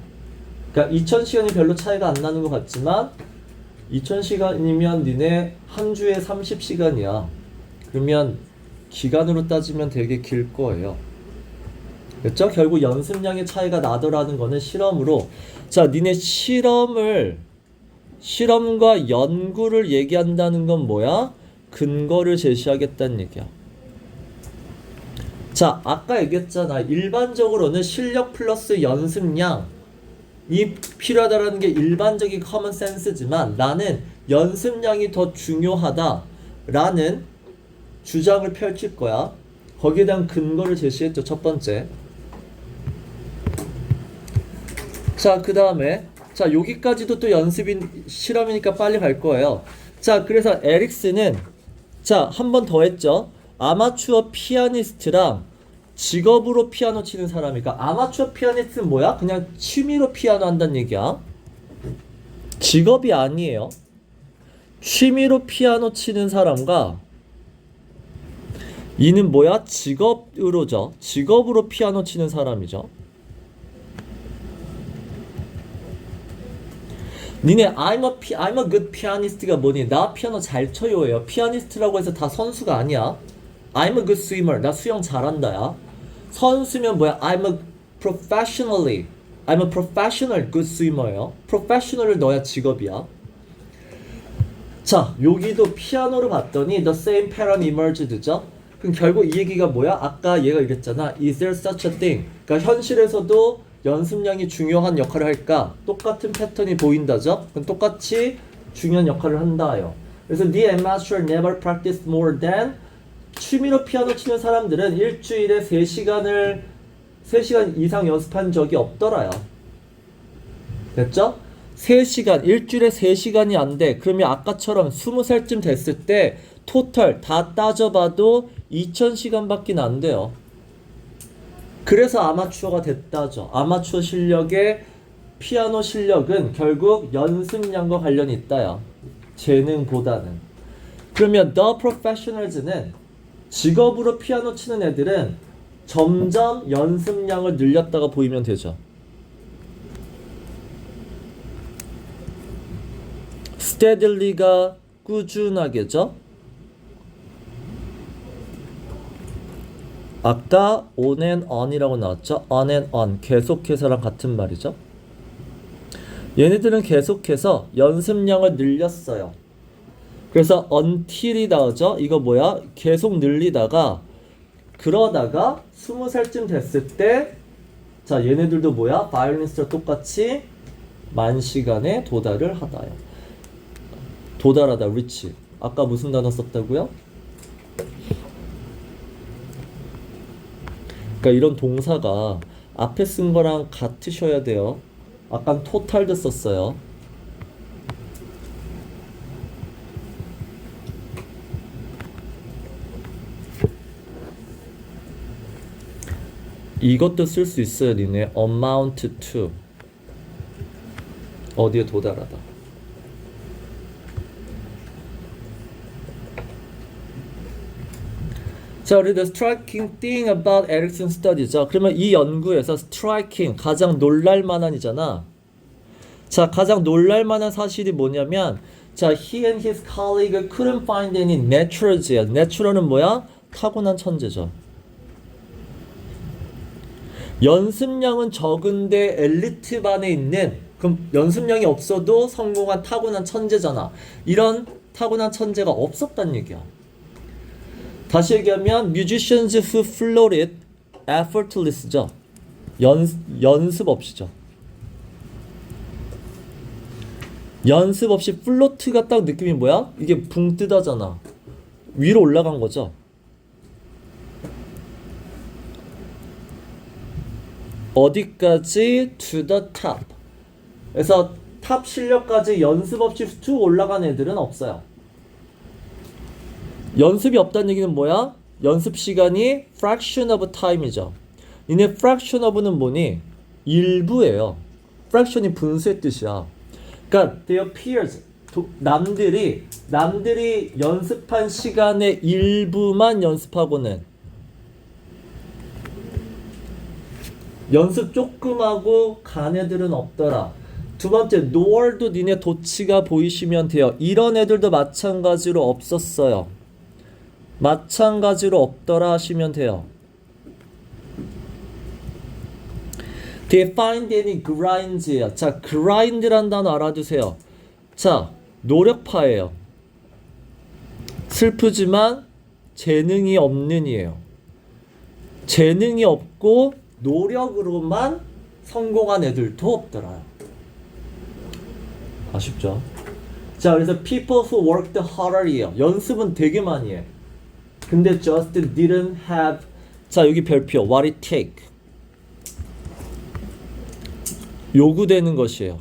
그러니까 2,000시간이 별로 차이가 안 나는 것 같지만 2,000시간이면 니네 한 주에 30시간이야. 그러면 기간으로 따지면 되게 길 거예요. 그렇죠? 결국 연습량의 차이가 나더라는 거는 실험으로. 자, 니네 실험과 연구를 얘기한다는 건 뭐야? 근거를 제시하겠다는 얘기야. 자, 아까 얘기했잖아. 일반적으로는 실력 플러스 연습량이 필요하다라는 게 일반적인 커먼 센스지만 나는 연습량이 더 중요하다라는 주장을 펼칠 거야. 거기에 대한 근거를 제시했죠. 첫 번째. 자, 그 다음에 자, 여기까지도 또 실험이니까 빨리 갈 거예요. 자, 그래서 에릭슨은 자, 한 번 더 했죠. 아마추어 피아니스트랑 직업으로 피아노 치는 사람이니까 아마추어 피아니스트는 뭐야? 그냥 취미로 피아노 한다는 얘기야. 직업이 아니에요. 취미로 피아노 치는 사람과 이는 뭐야? 직업으로 피아노 치는 사람이죠. 니네 I'm a good pianist가 뭐니? 나 피아노 잘 쳐요예요. 피아니스트라고 해서 다 선수가 아니야. I'm a good swimmer. 나 수영 잘한다야. 선수면 뭐야? I'm a professional good swimmer예요. professional을 넣어야 직업이야. 자, 여기도 피아노를 봤더니 the same pattern emerged죠. 그럼 결국 이 얘기가 뭐야? 아까 얘가 이랬잖아. Is there such a thing? 그러니까 현실에서도 연습량이 중요한 역할을 할까? 똑같은 패턴이 보인다죠? 그럼 똑같이 중요한 역할을 한다요. 그래서 the amateur never practiced more than 취미로 피아노 치는 사람들은 일주일에 3시간 이상 연습한 적이 없더라요. 됐죠? 3시간, 일주일에 3시간이 안 돼. 그러면 아까처럼 20살쯤 됐을 때 토탈 다 따져봐도 2000시간밖에 안 돼요. 그래서 아마추어가 됐다죠. 아마추어 실력의 피아노 실력은 결국 연습량과 관련이 있다요. 재능보다는. 그러면 the professionals는 직업으로 피아노 치는 애들은 점점 연습량을 늘렸다가 보이면 되죠. steadily가 꾸준하게죠. 아까 on and on이라고 나왔죠. on and on 계속해서랑 같은 말이죠. 얘네들은 계속해서 연습량을 늘렸어요. 그래서 until이 나오죠. 이거 뭐야? 계속 늘리다가 그러다가 20살쯤 됐을 때 자, 얘네들도 뭐야? 바이올리니스트와 똑같이 만시간에 도달을 하다요. 도달하다, reach. 아까 무슨 단어 썼다고요? 그러니까 이런 동사가 앞에 쓴 거랑 같으셔야 돼요. 아까 토탈도 썼어요. 이것도 쓸 수 있어요. 니네 amount to 어디에 도달하다. 자, 우리 the striking thing about Erikson study죠. 그러면 이 연구에서 striking 가장 놀랄만한이잖아. 자, 가장 놀랄만한 사실이 뭐냐면 자, he and his colleague couldn't find any naturals야. natural은 뭐야? 타고난 천재죠. 연습량은 적은데 엘리트 반에 있는 그럼 연습량이 없어도 성공한 타고난 천재잖아. 이런 타고난 천재가 없었단 얘기야. 다시 얘기하면 musicians who floated effortless죠. 연습 없이죠. 연습 없이 플로트가 딱 느낌이 뭐야? 이게 붕 뜨다잖아. 위로 올라간 거죠. 어디까지? to the top. 그래서 탑 실력까지 연습 없이 쭉 올라간 애들은 없어요. 연습이 없다는 얘기는 뭐야? 연습 시간이 fraction of time이죠. 니네 fraction of는 뭐니? 일부예요. fraction이 분수의 뜻이야. 그러니까 their peers, 남들이 연습한 시간의 일부만 연습하고는 연습 조금 하고 간 애들은 없더라. 두 번째, nor도 니네 도치가 보이시면 돼요. 이런 애들도 마찬가지로 없었어요. 마찬가지로 없더라 하시면 돼요. 뒤에 find any grinds예요. 자, grind라는 단어 알아두세요. 자, 노력파예요. 슬프지만 재능이 없는 이에요. 재능이 없고 노력으로만 성공한 애들도 없더라요. 아쉽죠? 자, 그래서 people who worked hard이에요. 연습은 되게 많이 해. 근데 just didn't have. 자, 여기 별표 what it take. 요구되는 것이에요.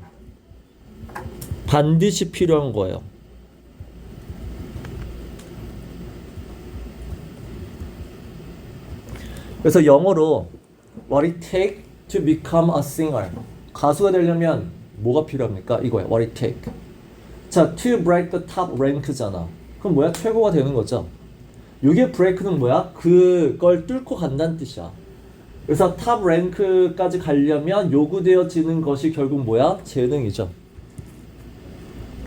반드시 필요한 거예요. 그래서 영어로 what it take to become a singer. 가수가 되려면 뭐가 필요합니까? 이거야. what it take. 자, to break the top rank잖아. 그럼 뭐야? 최고가 되는 거죠. 이게 break는 뭐야? 그걸 뚫고 간다는 뜻이야. 그래서 탑 랭크까지 가려면 요구되어지는 것이 결국 뭐야? 재능이죠.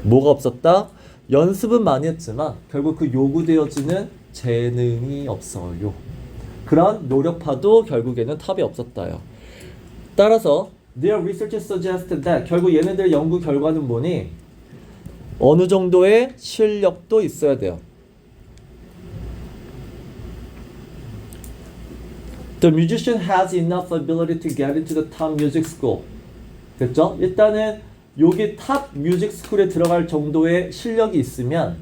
뭐가 없었다? 연습은 많이 했지만 결국 그 요구되어지는 재능이 없어요. 그런 노력파도 결국에는 탑이 없었다요. 따라서 their research suggested that 결국 얘네들의 연구 결과는 뭐니? 어느 정도의 실력도 있어야 돼요. The musician has enough ability to get into the top music school. 됐죠? 일단은 여기 탑 뮤직 스쿨에 들어갈 정도의 실력이 있으면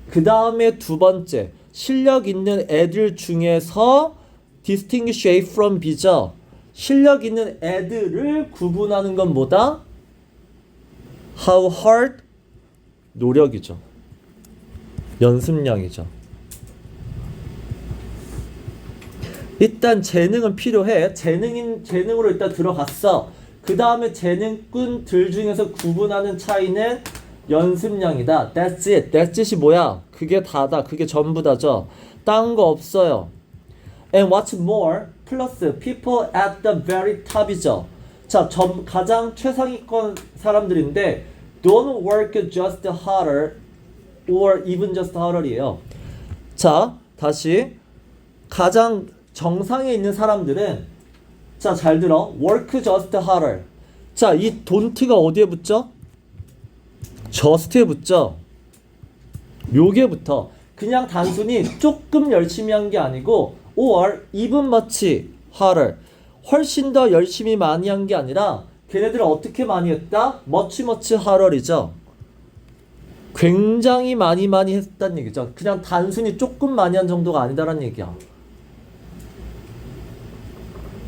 그 다음에 두 번째 실력 있는 애들 중에서 distinguish A from B죠. 실력 있는 애들을 구분하는 건 뭐다? How hard? 노력이죠. 연습량이죠. 일단 재능은 필요해. 재능으로 일단 들어갔어. 그 다음에 재능꾼들 중에서 구분하는 차이는 연습량이다. That's it. That's it이 뭐야? 그게 다다. 그게 전부다죠. 딴 거 없어요. And what's more, 플러스 people at the very top이죠. 자, 가장 최상위권 사람들인데 don't work just harder or even just harder이에요. 자, 다시 가장 정상에 있는 사람들은 자, 잘 들어. work just harder. 자, 이 don't가 어디에 붙죠? just에 붙죠. 요게 붙어. 그냥 단순히 조금 열심히 한 게 아니고 or even much harder. 훨씬 더 열심히 많이 한 게 아니라 걔네들은 어떻게 많이 했다? much harder이죠. 굉장히 많이 했다는 얘기죠. 그냥 단순히 조금 많이 한 정도가 아니다라는 얘기야.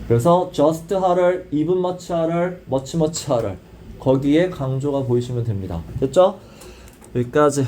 그래서 just harder, even much harder, much harder 거기에 강조가 보이시면 됩니다. 됐죠? 여기까지.